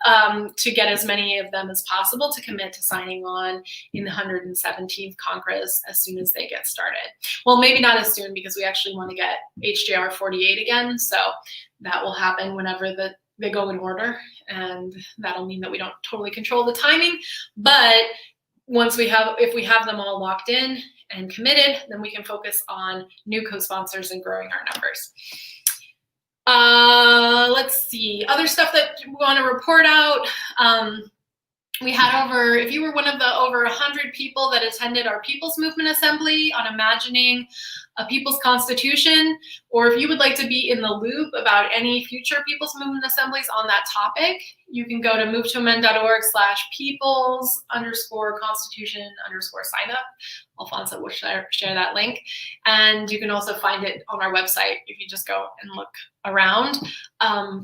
to get as many of them as possible to commit to signing on in the 117th Congress as soon as they get started. Well, maybe not as soon, because we actually want to get HJR 48 again, so that will happen whenever they go in order, and that'll mean that we don't totally control the timing. But if we have them all locked in and committed, then we can focus on new co-sponsors and growing our numbers. Let's see, other stuff that we want to report out. We had if you were one of the over 100 people that attended our People's Movement Assembly on imagining a People's Constitution, or if you would like to be in the loop about any future People's Movement Assemblies on that topic, you can go to movetoamend.org/peoples_constitution_sign up. Alfonso will share that link. And you can also find it on our website if you just go and look around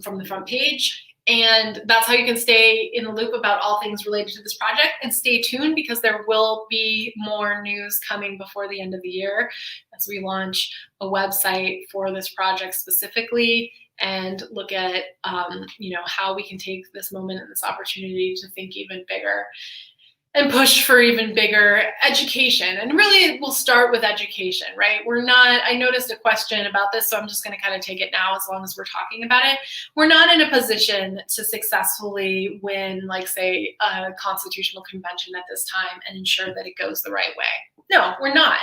from the front page. And that's how you can stay in the loop about all things related to this project. And stay tuned, because there will be more news coming before the end of the year as we launch a website for this project specifically and look at how we can take this moment and this opportunity to think even bigger and push for even bigger education. And really, we'll start with education, right? I noticed a question about this, so I'm just gonna kind of take it now as long as we're talking about it. We're not in a position to successfully win, like, say, a constitutional convention at this time and ensure that it goes the right way. No, we're not.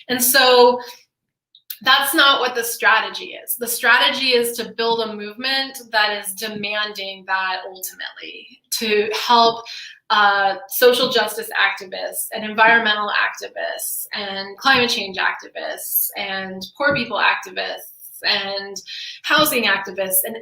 And so that's not what the strategy is. The strategy is to build a movement that is demanding that ultimately, to help social justice activists and environmental activists and climate change activists and poor people activists and housing activists and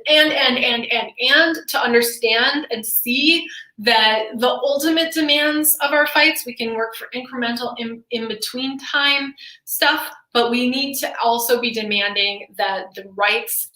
to understand and see that the ultimate demands of our fights, we can work for incremental in between time stuff, but we need to also be demanding that the rights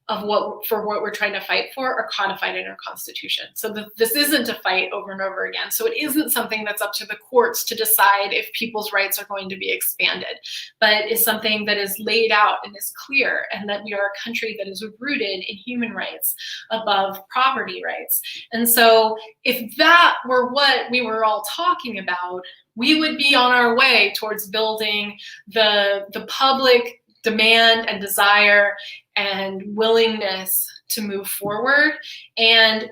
of what we're trying to fight for are codified in our Constitution. So this isn't a fight over and over again. So it isn't something that's up to the courts to decide if people's rights are going to be expanded, but is something that is laid out and is clear, and that we are a country that is rooted in human rights above property rights. And so if that were what we were all talking about, we would be on our way towards building the public demand and desire and willingness to move forward. And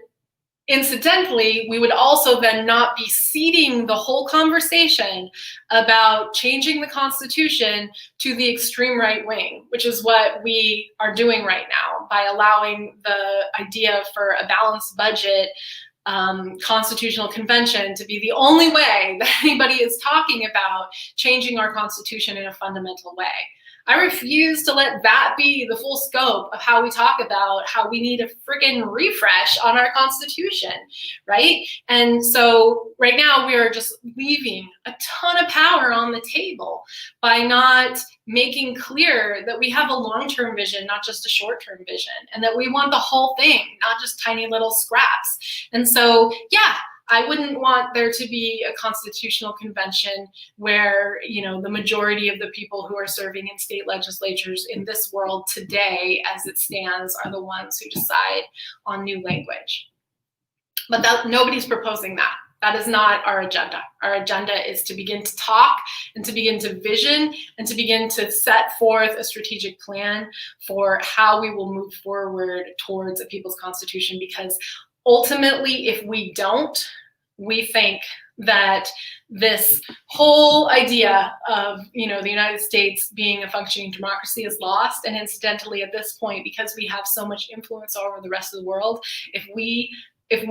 incidentally, we would also then not be seeding the whole conversation about changing the Constitution to the extreme right wing, which is what we are doing right now by allowing the idea for a balanced budget constitutional convention to be the only way that anybody is talking about changing our Constitution in a fundamental way. I refuse to let that be the full scope of how we talk about how we need a freaking refresh on our Constitution, right? And so right now we are just leaving a ton of power on the table by not making clear that we have a long-term vision, not just a short-term vision, and that we want the whole thing, not just tiny little scraps. And so, yeah, I wouldn't want there to be a constitutional convention where, the majority of the people who are serving in state legislatures in this world today, as it stands, are the ones who decide on new language. But nobody's proposing that. That is not our agenda. Our agenda is to begin to talk and to begin to vision and to begin to set forth a strategic plan for how we will move forward towards a people's constitution, because ultimately, if we don't, we think that this whole idea of, the United States being a functioning democracy is lost. And incidentally, at this point, because we have so much influence over the rest of the world, if we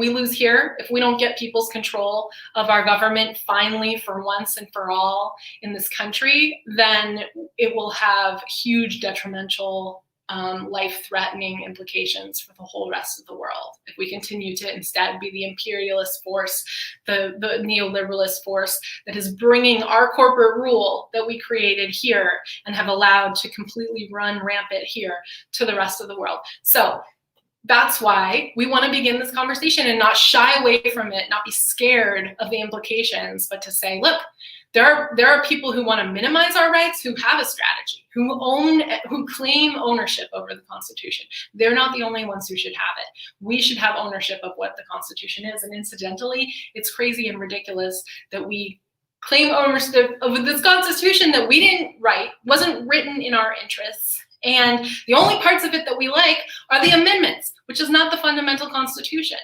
lose here, if we don't get people's control of our government finally for once and for all in this country, then it will have huge detrimental life-threatening implications for the whole rest of the world. If we continue to instead be the imperialist force, the neoliberalist force that is bringing our corporate rule that we created here and have allowed to completely run rampant here to the rest of the world. So that's why we want to begin this conversation and not shy away from it, not be scared of the implications, but to say, look, there are people who want to minimize our rights, who have a strategy, who claim ownership over the Constitution. They're not the only ones who should have it. We should have ownership of what the Constitution is. And incidentally, it's crazy and ridiculous that we claim ownership of this Constitution that we didn't write, wasn't written in our interests. And the only parts of it that we like are the amendments, which is not the fundamental Constitution.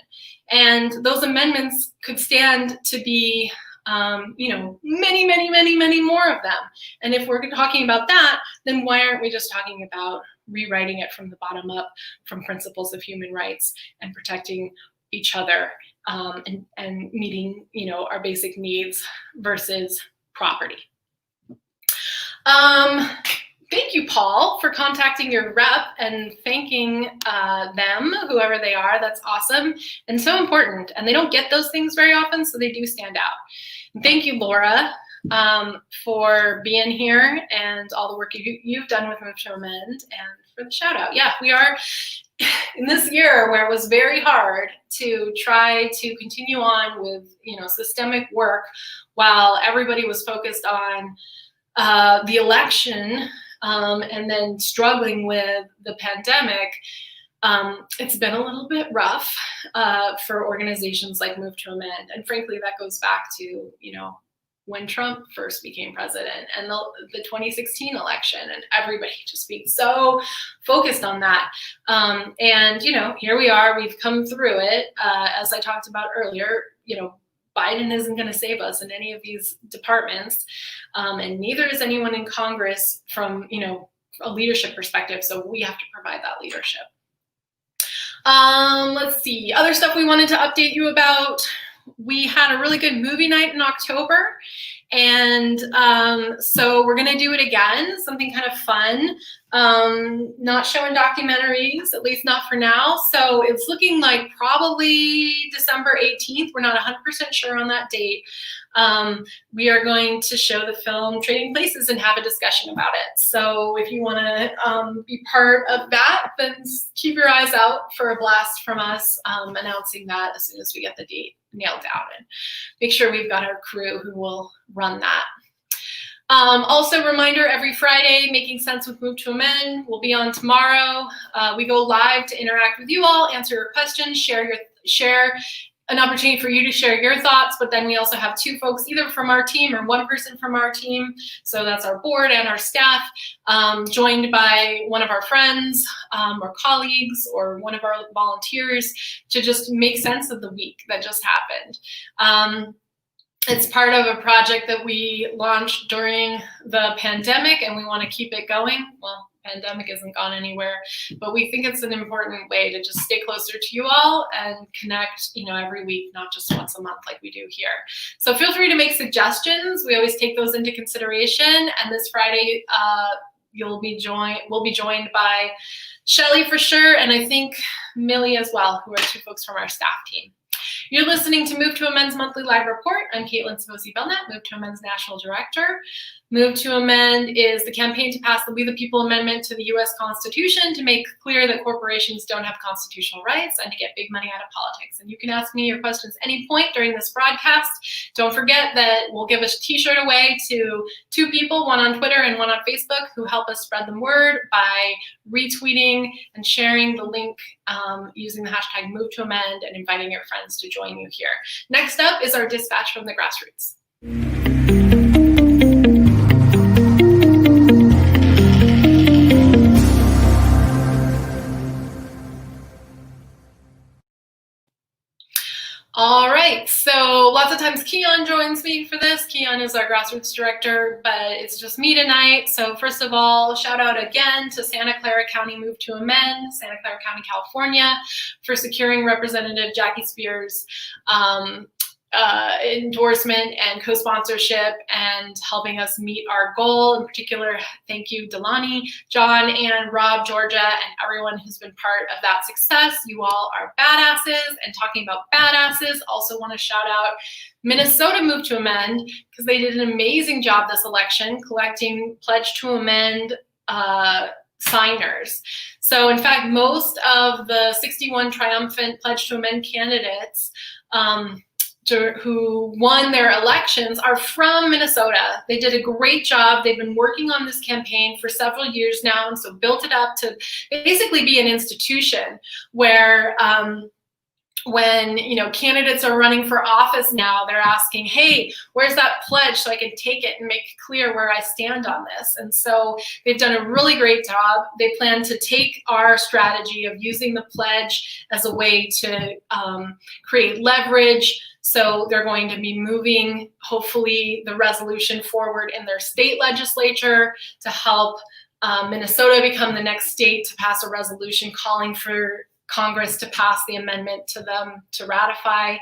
And those amendments could stand to be many more of them. And if we're talking about that, then why aren't we just talking about rewriting it from the bottom up, from principles of human rights and protecting each other and meeting, our basic needs versus property. Thank you, Paul, for contacting your rep and thanking them, whoever they are. That's awesome and so important. And they don't get those things very often, so they do stand out. And thank you, Laura, for being here and all the work you've done with Move to Amend, and for the shout out. Yeah, we are in this year where it was very hard to try to continue on with, systemic work while everybody was focused on the election and then struggling with the pandemic. It's been a little bit rough for organizations like Move to Amend. And frankly, that goes back to, when Trump first became president and the 2016 election, and everybody just being so focused on that. And, here we are, we've come through it. As I talked about earlier, Biden isn't going to save us in any of these departments, and neither is anyone in Congress from, a leadership perspective. So we have to provide that leadership. Let's see, other stuff we wanted to update you about. We had a really good movie night in October, and so we're going to do it again, something kind of fun, not showing documentaries, at least not for now. So it's looking like probably December 18th. We're not 100% sure on that date. We are going to show the film Trading Places and have a discussion about it. So if you want to be part of that, then keep your eyes out for a blast from us announcing that as soon as we get the date nailed down, and make sure we've got our crew who will run that. Also, reminder, every Friday, Making Sense with Move to Amend will be on tomorrow. We go live to interact with you all, answer your questions, share an opportunity for you to share your thoughts, but then we also have two folks either from our team or one person from our team. So that's our board and our staff, joined by one of our friends or colleagues or one of our volunteers to just make sense of the week that just happened. It's part of a project that we launched during the pandemic, and we want to keep it going. Well, pandemic isn't gone anywhere, but we think it's an important way to just stay closer to you all and connect, every week, not just once a month like we do here. So feel free to make suggestions. We always take those into consideration. And this Friday, we'll be joined by Shelly for sure, and I think Millie as well, who are two folks from our staff team. You're listening to Move to Amend's monthly live report. I'm Caitlin Savosi-Belknap, Move to Amend's National Director. Move to Amend is the campaign to pass the We the People Amendment to the U.S. Constitution to make clear that corporations don't have constitutional rights and to get big money out of politics. And you can ask me your questions any point during this broadcast. Don't forget that we'll give a t-shirt away to two people, one on Twitter and one on Facebook, who help us spread the word by retweeting and sharing the link using the hashtag Move to Amend and inviting your friends to join you here. Next up is our dispatch from the Grassroots. All right, so lots of times Keon joins me for this. Keon is our Grassroots director, but it's just me tonight. So first of all, shout out again to Santa Clara County Move to Amend, Santa Clara County, California, for securing Representative Jackie Spears' endorsement and co-sponsorship and helping us meet our goal. In particular, thank you, Delani, John, and Rob, Georgia, and everyone who's been part of that success. You all are badasses. And talking about badasses, also want to shout out Minnesota Move to Amend, because they did an amazing job this election collecting Pledge to Amend signers. So in fact, most of the 61 triumphant Pledge to Amend candidates who won their elections are from Minnesota. They did a great job. They've been working on this campaign for several years now, and so built it up to basically be an institution where when candidates are running for office now, they're asking, hey, where's that pledge so I can take it and make clear where I stand on this? And so they've done a really great job. They plan to take our strategy of using the pledge as a way to create leverage. So they're going to be moving, hopefully, the resolution forward in their state legislature to help Minnesota become the next state to pass a resolution calling for Congress to pass the amendment to them to ratify.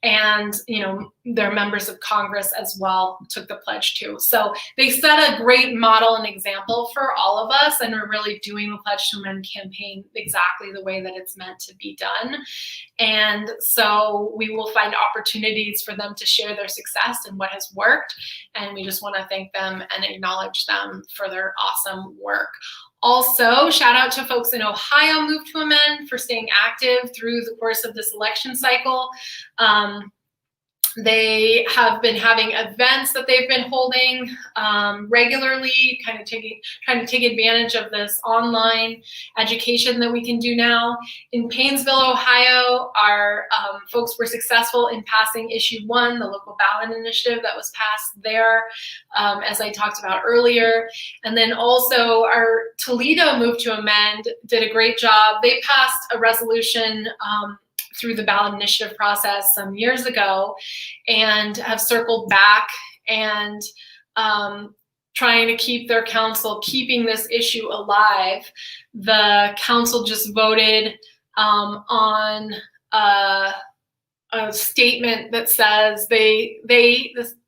And, their members of Congress as well took the pledge too. So they set a great model and example for all of us, and we're really doing the Pledge to Amend campaign exactly the way that it's meant to be done. And so we will find opportunities for them to share their success and what has worked. And we just want to thank them and acknowledge them for their awesome work. Also, shout out to folks in Ohio Move to Amend for staying active through the course of this election cycle. They have been having events that they've been holding regularly, trying to take advantage of this online education that we can do now. In Paynesville, Ohio, our folks were successful in passing issue 1, the local ballot initiative that was passed there, as I talked about earlier. And then also our Toledo Move to Amend did a great job. They passed a resolution through the ballot initiative process some years ago, and have circled back and trying to keep their council, keeping this issue alive. The council just voted on a statement that says the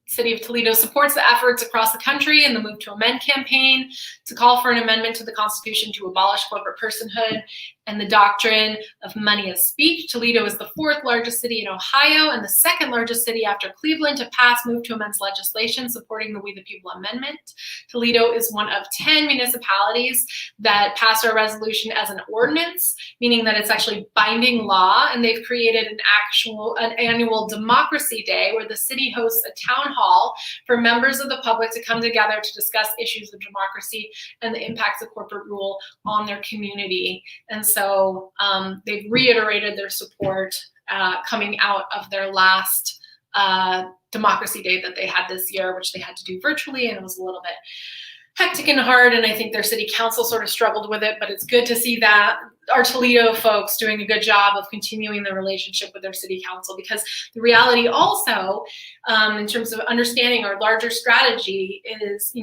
City of Toledo supports the efforts across the country in the Move to Amend campaign to call for an amendment to the Constitution to abolish corporate personhood and the doctrine of money as speech. Toledo is the 4th largest city in Ohio and the 2nd largest city after Cleveland to pass Move to Amend's legislation supporting the We the People Amendment. Toledo is one of 10 municipalities that passed our resolution as an ordinance, meaning that it's actually binding law, and they've created an annual Democracy Day where the city hosts a town hall for members of the public to come together to discuss issues of democracy and the impacts of corporate rule on their community. And so they've reiterated their support coming out of their last Democracy Day that they had this year, which they had to do virtually, and it was a little bit hectic and hard, and I think their city council sort of struggled with it, but it's good to see that our Toledo folks doing a good job of continuing the relationship with their city council, because the reality also, in terms of understanding our larger strategy is,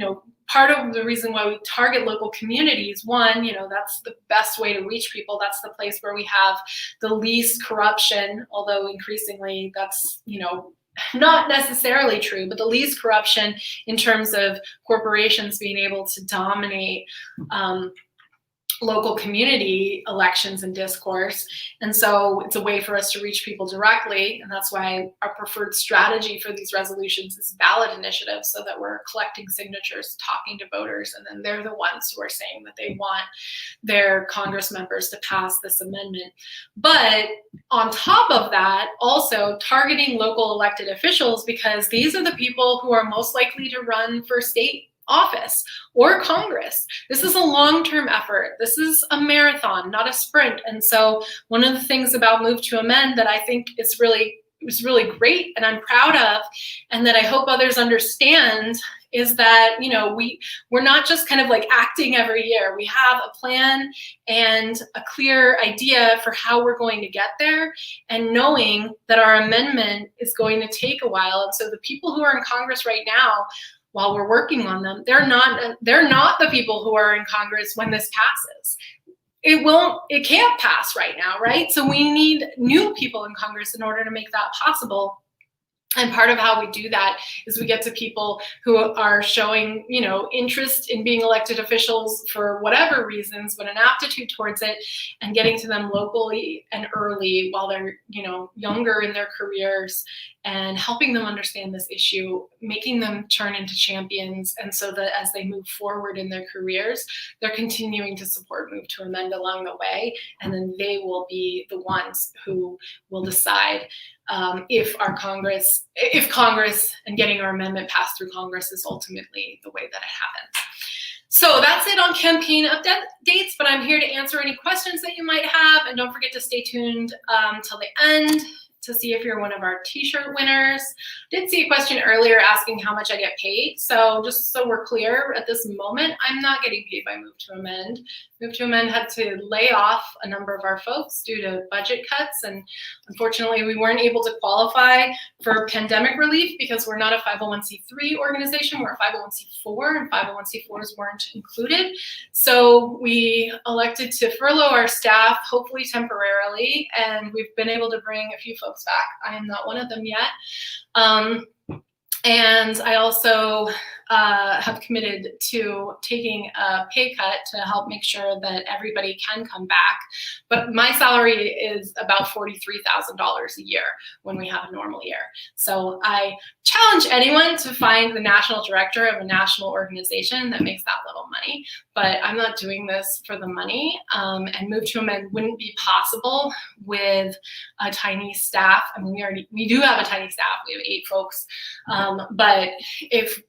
part of the reason why we target local communities, one, that's the best way to reach people. That's the place where we have the least corruption, although increasingly that's, not necessarily true, but the least corruption in terms of corporations being able to dominate local community elections and discourse. And so it's a way for us to reach people directly. And that's why our preferred strategy for these resolutions is ballot initiatives, so that we're collecting signatures, talking to voters, and then they're the ones who are saying that they want their Congress members to pass this amendment. But on top of that, also targeting local elected officials, because these are the people who are most likely to run for state office or Congress. This is a long-term effort. This is a marathon, not a sprint. And so one of the things about Move to Amend that I think was really great and I'm proud of, and that I hope others understand, is that, we're not just kind of like acting every year. We have a plan and a clear idea for how we're going to get there, and knowing that our amendment is going to take a while. And so the people who are in Congress right now, while we're working on them, they're not the people who are in Congress when this passes. It can't pass right now, right? So we need new people in Congress in order to make that possible. And part of how we do that is we get to people who are showing, interest in being elected officials for whatever reasons, but an aptitude towards it, and getting to them locally and early while they're, younger in their careers, and helping them understand this issue, making them turn into champions. And so that as they move forward in their careers, they're continuing to support Move to Amend along the way. And then they will be the ones who will decide if Congress and getting our amendment passed through Congress is ultimately the way that it happens. So that's it on campaign updates, but I'm here to answer any questions that you might have. And don't forget to stay tuned till the end to see if you're one of our t-shirt winners. Did see a question earlier asking how much I get paid. So just so we're clear, at this moment, I'm not getting paid by Move to Amend. Move to Amend had to lay off a number of our folks due to budget cuts, and unfortunately we weren't able to qualify for pandemic relief because we're not a 501c3 organization, we're a 501c4, and 501c4s weren't included. So we elected to furlough our staff, hopefully temporarily, and we've been able to bring a few folks back. I am not one of them yet. And I also have committed to taking a pay cut to help make sure that everybody can come back. But my salary is about $43,000 a year when we have a normal year. So I challenge anyone to find the national director of a national organization that makes that little money. But I'm not doing this for the money. And Move to Amend wouldn't be possible with a tiny staff. I mean, we do have a tiny staff. We have 8 folks. But if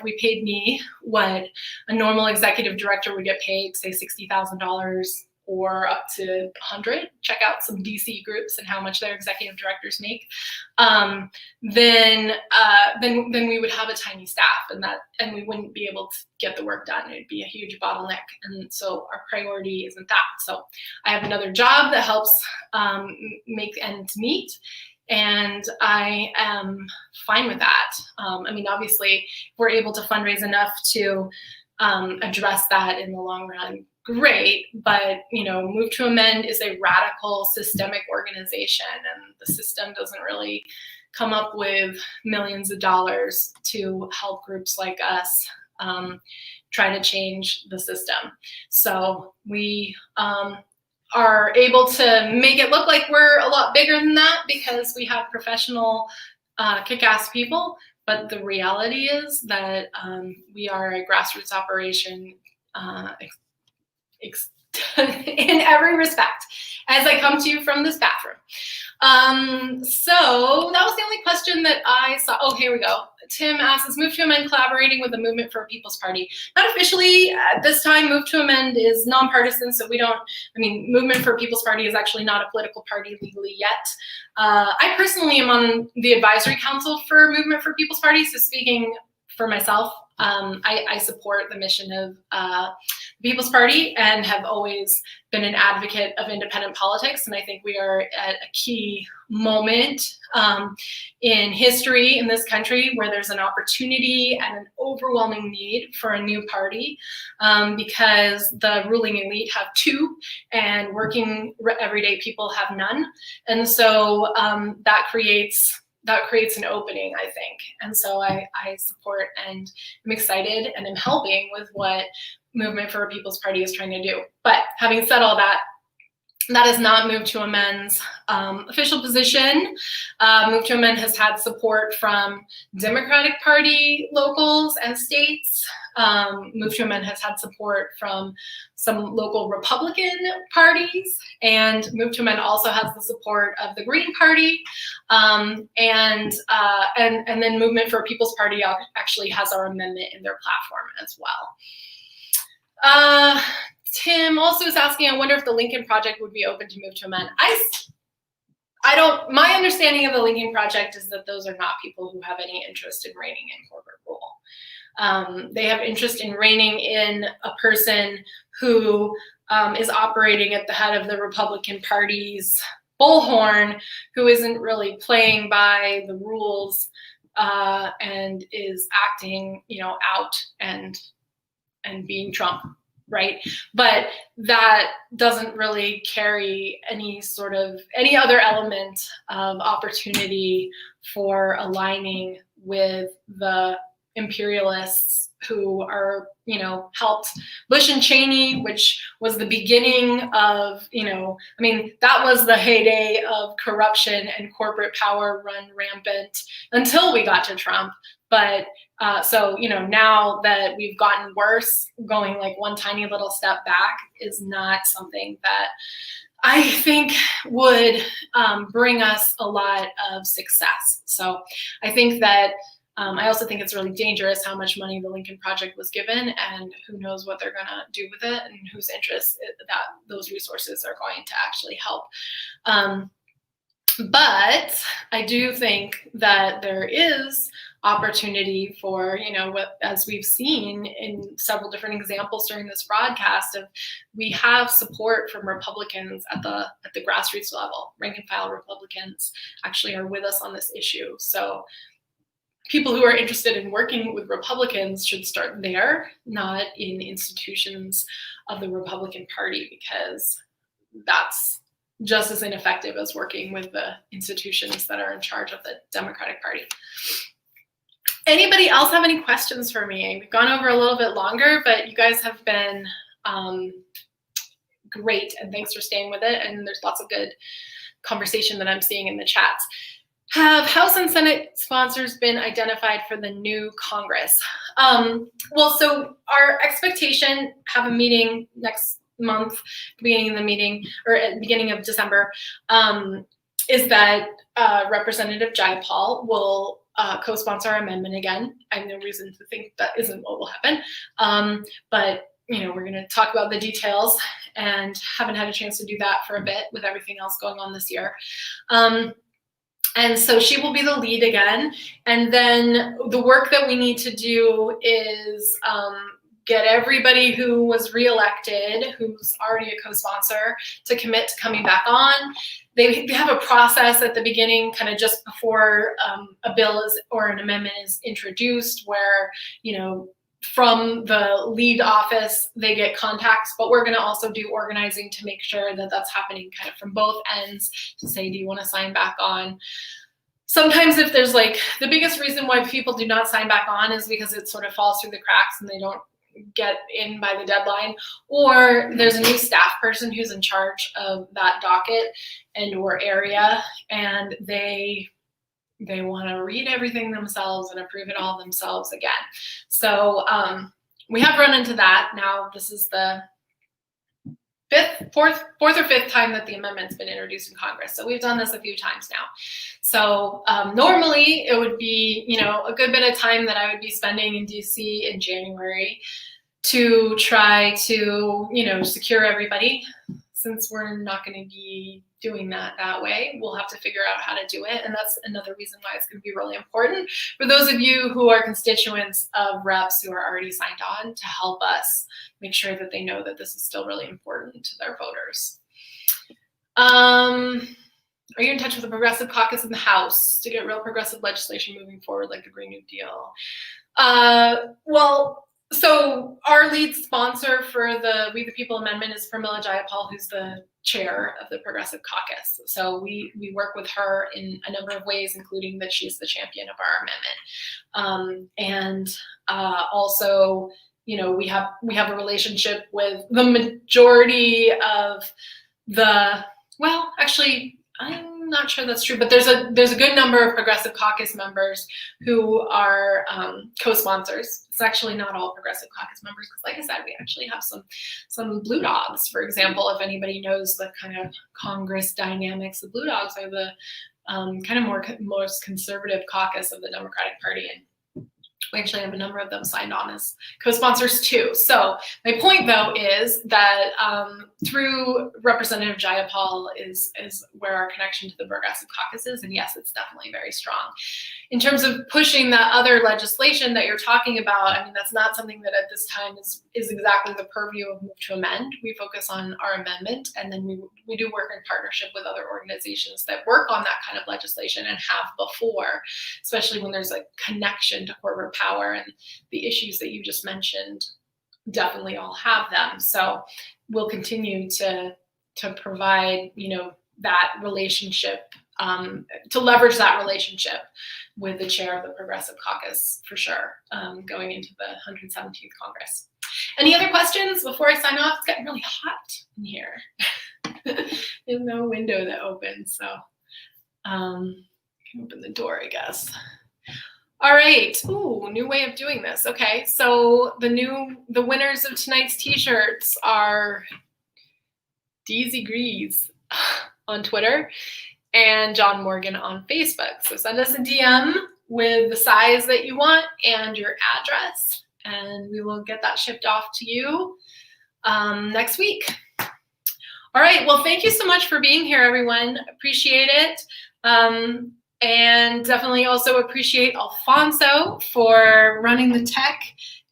we paid me what a normal executive director would get paid, say $60,000 or up to 100, check out some DC groups and how much their executive directors make, then we would have a tiny staff, and we wouldn't be able to get the work done. It'd be a huge bottleneck, and so our priority isn't that. So I have another job that helps make ends meet, and I am fine with that. I mean, obviously, if we're able to fundraise enough to address that in the long run, great. But Move to Amend is a radical systemic organization, and the system doesn't really come up with millions of dollars to help groups like us try to change the system. So we are able to make it look like we're a lot bigger than that because we have professional, kick-ass people. But the reality is that we are a grassroots operation in every respect, as I come to you from this bathroom. So that was the only question that I saw. Oh, here we go. Tim asks, is Move to Amend collaborating with the Movement for a People's Party? Not officially at this time. Move to Amend is nonpartisan, so Movement for a People's Party is actually not a political party legally yet. I personally am on the advisory council for Movement for People's Party, so speaking for myself, I support the mission of the People's Party and have always been an advocate of independent politics. And I think we are at a key moment in history in this country where there's an opportunity and an overwhelming need for a new party because the ruling elite have 2 and working everyday people have none. And so that creates an opening, I think. And so I support and I'm excited and I'm helping with what Movement for a People's Party is trying to do. But having said all that, that is not Move to Amend's official position. Move to Amend has had support from Democratic Party locals and states. Move to Amend has had support from some local Republican parties, and Move to Amend also has the support of the Green Party, and then Movement for a People's Party actually has our amendment in their platform as well. Tim also is asking, I wonder if the Lincoln Project would be open to Move to Amend. My understanding of the Lincoln Project is that those are not people who have any interest in reining in corporate rule. They have interest in reining in a person who is operating at the head of the Republican Party's bullhorn, who isn't really playing by the rules and is acting, out and being Trump, right? But that doesn't really carry any other element of opportunity for aligning with the imperialists who are, helped Bush and Cheney, which was the beginning of, that was the heyday of corruption and corporate power run rampant until we got to Trump. But so, now that we've gotten worse, going like one tiny little step back is not something that I think would bring us a lot of success. So I think that I also think it's really dangerous how much money the Lincoln Project was given, and who knows what they're going to do with it and whose interests that those resources are going to actually help. But I do think that there is opportunity for, as we've seen in several different examples during this broadcast, of we have support from Republicans at the grassroots level. Rank and file Republicans actually are with us on this issue. So people who are interested in working with Republicans should start there, not in institutions of the Republican Party, because that's just as ineffective as working with the institutions that are in charge of the Democratic Party. Anybody else have any questions for me? We've gone over a little bit longer, but you guys have been great, and thanks for staying with it. And there's lots of good conversation that I'm seeing in the chats. Have House and Senate sponsors been identified for the new Congress? Well, so our expectation, have a meeting next month, beginning of the meeting, or at the beginning of December, is that Representative Jayapal will co-sponsor our amendment again. I have no reason to think that isn't what will happen. But we're going to talk about the details, and haven't had a chance to do that for a bit with everything else going on this year. And so she will be the lead again. And then the work that we need to do is get everybody who was reelected, who's already a co-sponsor, to commit to coming back on. They have a process at the beginning, kind of just before a bill or an amendment is introduced, where, from the lead office, they get contacts, but we're going to also do organizing to make sure that that's happening kind of from both ends, to say, do you want to sign back on? Sometimes if there's the biggest reason why people do not sign back on is because it sort of falls through the cracks and they don't get in by the deadline, or there's a new staff person who's in charge of that docket and or area, and they want to read everything themselves and approve it all themselves again. So we have run into that. Now this is the fourth or fifth time that the amendment's been introduced in Congress. So we've done this a few times now. So normally it would be, a good bit of time that I would be spending in DC in January to try to, secure everybody. Since we're not going to be doing that way, we'll have to figure out how to do it. And that's another reason why it's going to be really important for those of you who are constituents of reps who are already signed on, to help us make sure that they know that this is still really important to their voters. Are you in touch with the Progressive Caucus in the House to get real progressive legislation moving forward, like the Green New Deal? Well, so our lead sponsor for the We the People amendment is Pramila Jayapal, who's the chair of the Progressive Caucus. So we work with her in a number of ways, including that she's the champion of our amendment. Also, we have a relationship with the majority of the, well, actually, I'm not sure that's true, but there's a good number of Progressive Caucus members who are co-sponsors. It's actually not all Progressive Caucus members, because like I said, we actually have some Blue Dogs. For example, if anybody knows the kind of Congress dynamics, the Blue Dogs are the kind of most conservative caucus of the Democratic Party, and we actually have a number of them signed on as co-sponsors too. So my point, though, is that through Representative Jayapal is where our connection to the Progressive Caucus is. And yes, it's definitely very strong. In terms of pushing that other legislation that you're talking about, I mean, that's not something that at this time is exactly the purview of Move to Amend. We focus on our amendment, and then we do work in partnership with other organizations that work on that kind of legislation and have before, especially when there's a connection to corporate power, and the issues that you just mentioned definitely all have them. So we'll continue to provide, that relationship, to leverage that relationship with the chair of the Progressive Caucus for sure, going into the 117th Congress. Any other questions before I sign off? It's getting really hot in here. There's no window that opens, so I can open the door, I guess. All right. Ooh, new way of doing this. Okay, so the winners of tonight's t-shirts are Deezy Grease on Twitter and John Morgan on Facebook. So send us a DM with the size that you want and your address, and we will get that shipped off to you next week. All right. Well, thank you so much for being here, everyone. Appreciate it. And definitely also appreciate Alfonso for running the tech,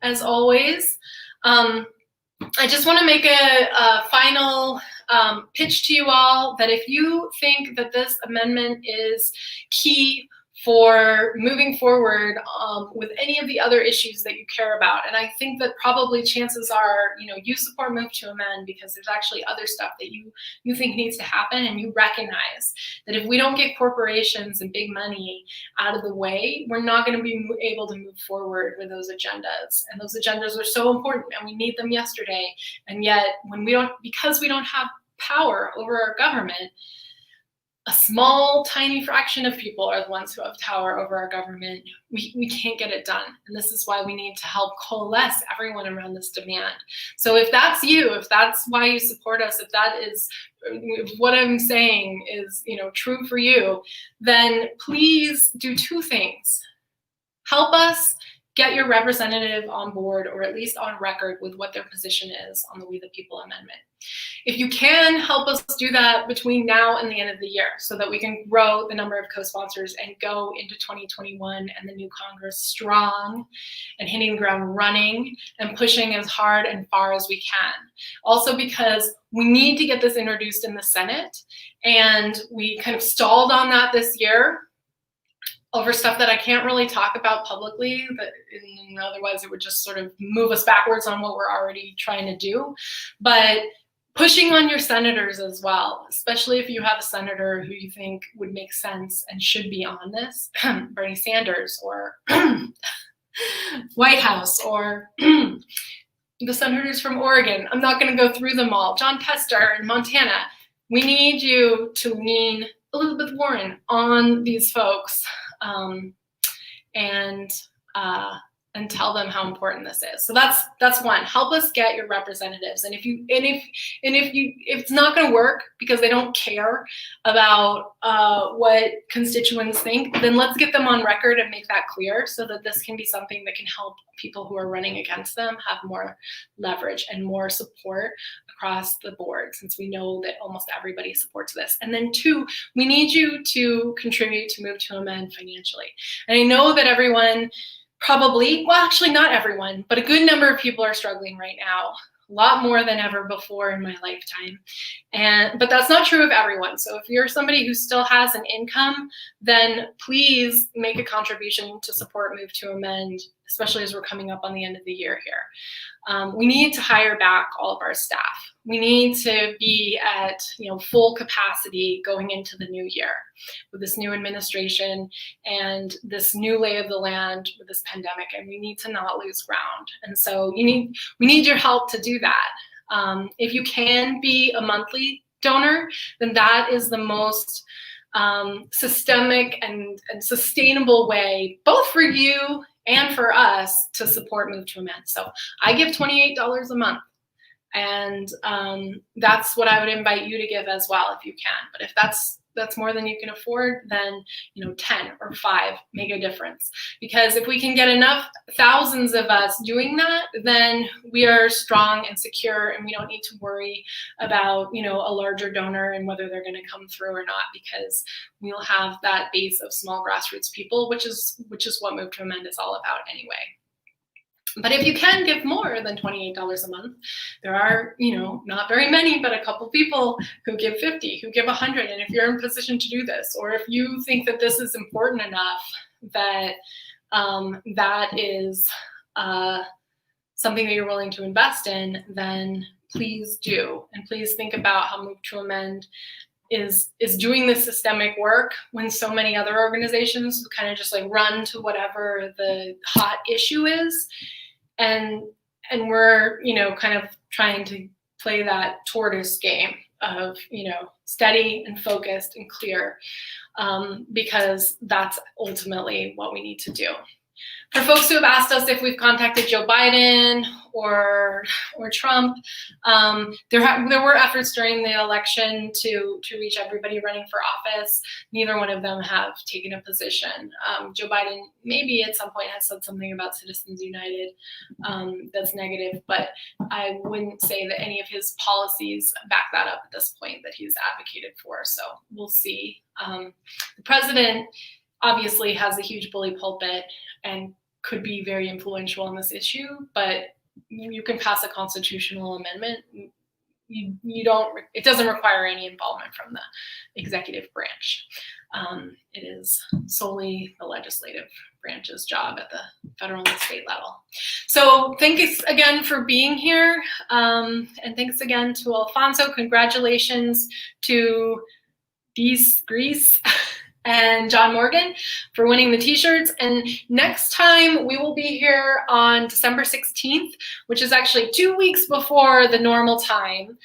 as always. I just want to make a final pitch to you all that if you think that this amendment is key for moving forward with any of the other issues that you care about, and I think that probably chances are, you support Move to Amend because there's actually other stuff that you think needs to happen, and you recognize that if we don't get corporations and big money out of the way, we're not going to be able to move forward with those agendas. And those agendas are so important, and we need them yesterday. And yet, because we don't have power over our government, a small, tiny fraction of people are the ones who have power over our government. We can't get it done. And this is why we need to help coalesce everyone around this demand. So if that's you, if that's why you support us, if that is what I'm saying is, true for you, then please do two things. Help us get your representative on board, or at least on record with what their position is on the We the People amendment. If you can, help us do that between now and the end of the year so that we can grow the number of co-sponsors and go into 2021 and the new Congress strong and hitting the ground running and pushing as hard and far as we can. Also because we need to get this introduced in the Senate, and we kind of stalled on that this year over stuff that I can't really talk about publicly, and otherwise it would just sort of move us backwards on what we're already trying to do. But pushing on your senators as well, especially if you have a senator who you think would make sense and should be on this, Bernie Sanders or White House or the senators from Oregon. I'm not going to go through them all. John Tester in Montana. We need you to lean Elizabeth Warren on these folks and tell them how important this is. So that's one. Help us get your representatives. And if it's not going to work because they don't care about what constituents think, then let's get them on record and make that clear so that this can be something that can help people who are running against them have more leverage and more support across the board, since we know that almost everybody supports this. And then two, we need you to contribute to Move to Amend financially. And I know that everyone probably, well, actually not everyone, but a good number of people are struggling right now, a lot more than ever before in my lifetime. But that's not true of everyone. So if you're somebody who still has an income, then please make a contribution to support Move to Amend, especially as we're coming up on the end of the year here. We need to hire back all of our staff. We need to be at full capacity going into the new year with this new administration and this new lay of the land with this pandemic, and we need to not lose ground. And so we need your help to do that. If you can be a monthly donor, then that is the most systemic and sustainable way, both for you and for us, to support Move to Amend. So I give $28 a month. And that's what I would invite you to give as well if you can. But if that's more than you can afford, then 10 or 5 make a difference. Because if we can get enough thousands of us doing that, then we are strong and secure, and we don't need to worry about a larger donor and whether they're going to come through or not, because we'll have that base of small grassroots people, which is what Move to Amend is all about anyway. But if you can give more than $28 a month, there are, not very many, but a couple people who give 50, who give 100. And if you're in position to do this, or if you think that this is important enough that that is something that you're willing to invest in, then please do. And please think about how Move to Amend is doing this systemic work when so many other organizations kind of just run to whatever the hot issue is. And we're, kind of trying to play that tortoise game of, steady and focused and clear, because that's ultimately what we need to do. For folks who have asked us if we've contacted Joe Biden or Trump, there were efforts during the election to reach everybody running for office. Neither one of them have taken a position. Joe Biden maybe at some point has said something about Citizens United that's negative, but I wouldn't say that any of his policies back that up at this point that he's advocated for. So we'll see. The president obviously has a huge bully pulpit and could be very influential on this issue, but you can pass a constitutional amendment. It doesn't require any involvement from the executive branch. It is solely the legislative branch's job at the federal and state level. So thanks again for being here. And thanks again to Alfonso. Congratulations to Greece and John Morgan for winning the t-shirts. And next time we will be here on December 16th, which is actually 2 weeks before the normal time.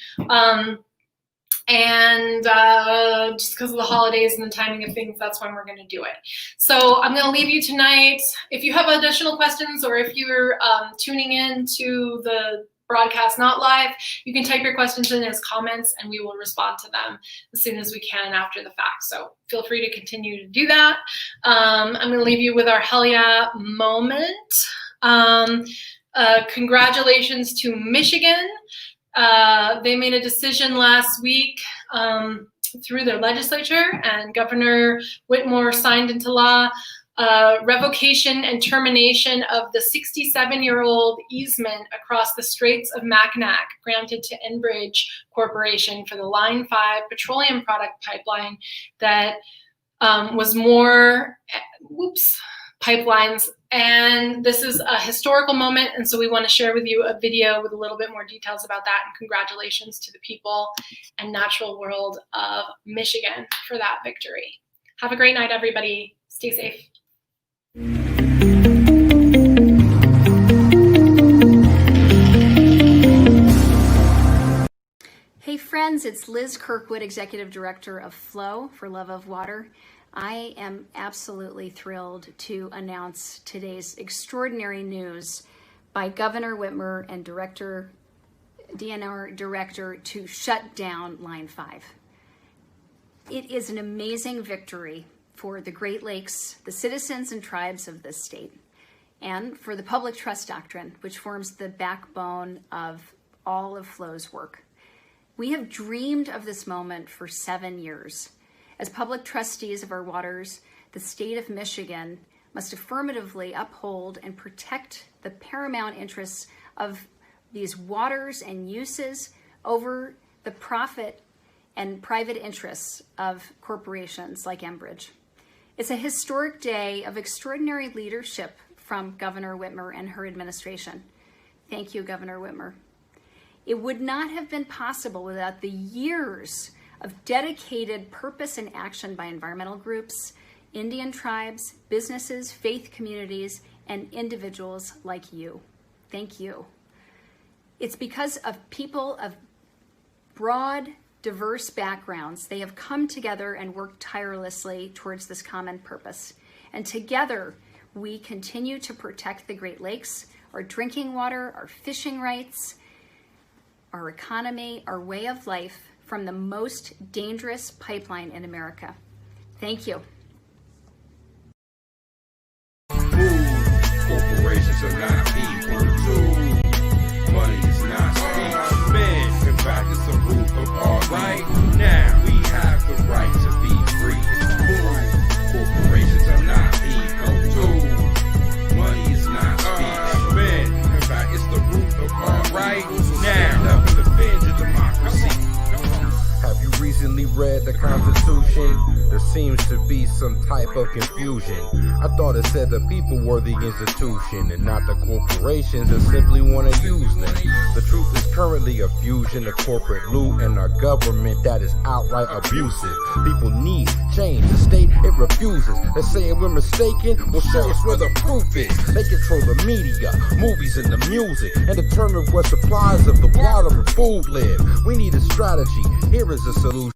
Just because of the holidays and the timing of things, that's when we're going to do it. So I'm going to leave you tonight. If you have additional questions, or if you're tuning in to the broadcast not live, you can type your questions in as comments and we will respond to them as soon as we can after the fact. So feel free to continue to do that. I'm going to leave you with our Hell Yeah moment. Congratulations to Michigan. They made a decision last week through their legislature, and Governor Whitmer signed into law revocation and termination of the 67-year-old easement across the Straits of Mackinac granted to Enbridge Corporation for the Line 5 petroleum product pipeline that was more pipelines. And this is a historical moment, and so we want to share with you a video with a little bit more details about that, and congratulations to the people and natural world of Michigan for that victory. Have a great night, everybody. Stay safe. Hey friends, it's Liz Kirkwood, Executive Director of FLOW for Love of Water. I am absolutely thrilled to announce today's extraordinary news by Governor Whitmer and DNR Director to shut down Line 5. It is an amazing victory for the Great Lakes, the citizens and tribes of this state, and for the public trust doctrine, which forms the backbone of all of FLOW's work. We have dreamed of this moment for 7 years. As public trustees of our waters, the state of Michigan must affirmatively uphold and protect the paramount interests of these waters and uses over the profit and private interests of corporations like Enbridge. It's a historic day of extraordinary leadership from Governor Whitmer and her administration. Thank you, Governor Whitmer. It would not have been possible without the years of dedicated purpose and action by environmental groups, Indian tribes, businesses, faith communities, and individuals like you. Thank you. It's because of people of broad, diverse backgrounds. They have come together and worked tirelessly towards this common purpose. And together, we continue to protect the Great Lakes, our drinking water, our fishing rights, our economy, our way of life from the most dangerous pipeline in America. Thank you. Corporations are not people too. Money is not speech. Man, in fact, it's the root of all right now. We have the right to be free. Corporations are not people too. Money is not speech. Man, in fact, it's the root of all right now. Never defend your democracy. Have you recently read the Constitution? There seems to be some type of confusion. I thought it said the people were the institution and not the corporations that simply want to use them. The truth is currently a fusion of corporate loot and our government that is outright abusive. People need change. The state, it refuses. They're saying we're mistaken. Well, show us where the proof is. They control the media, movies, and the music, and determine where supplies of the water and food live. We need a strategy. Here is a solution.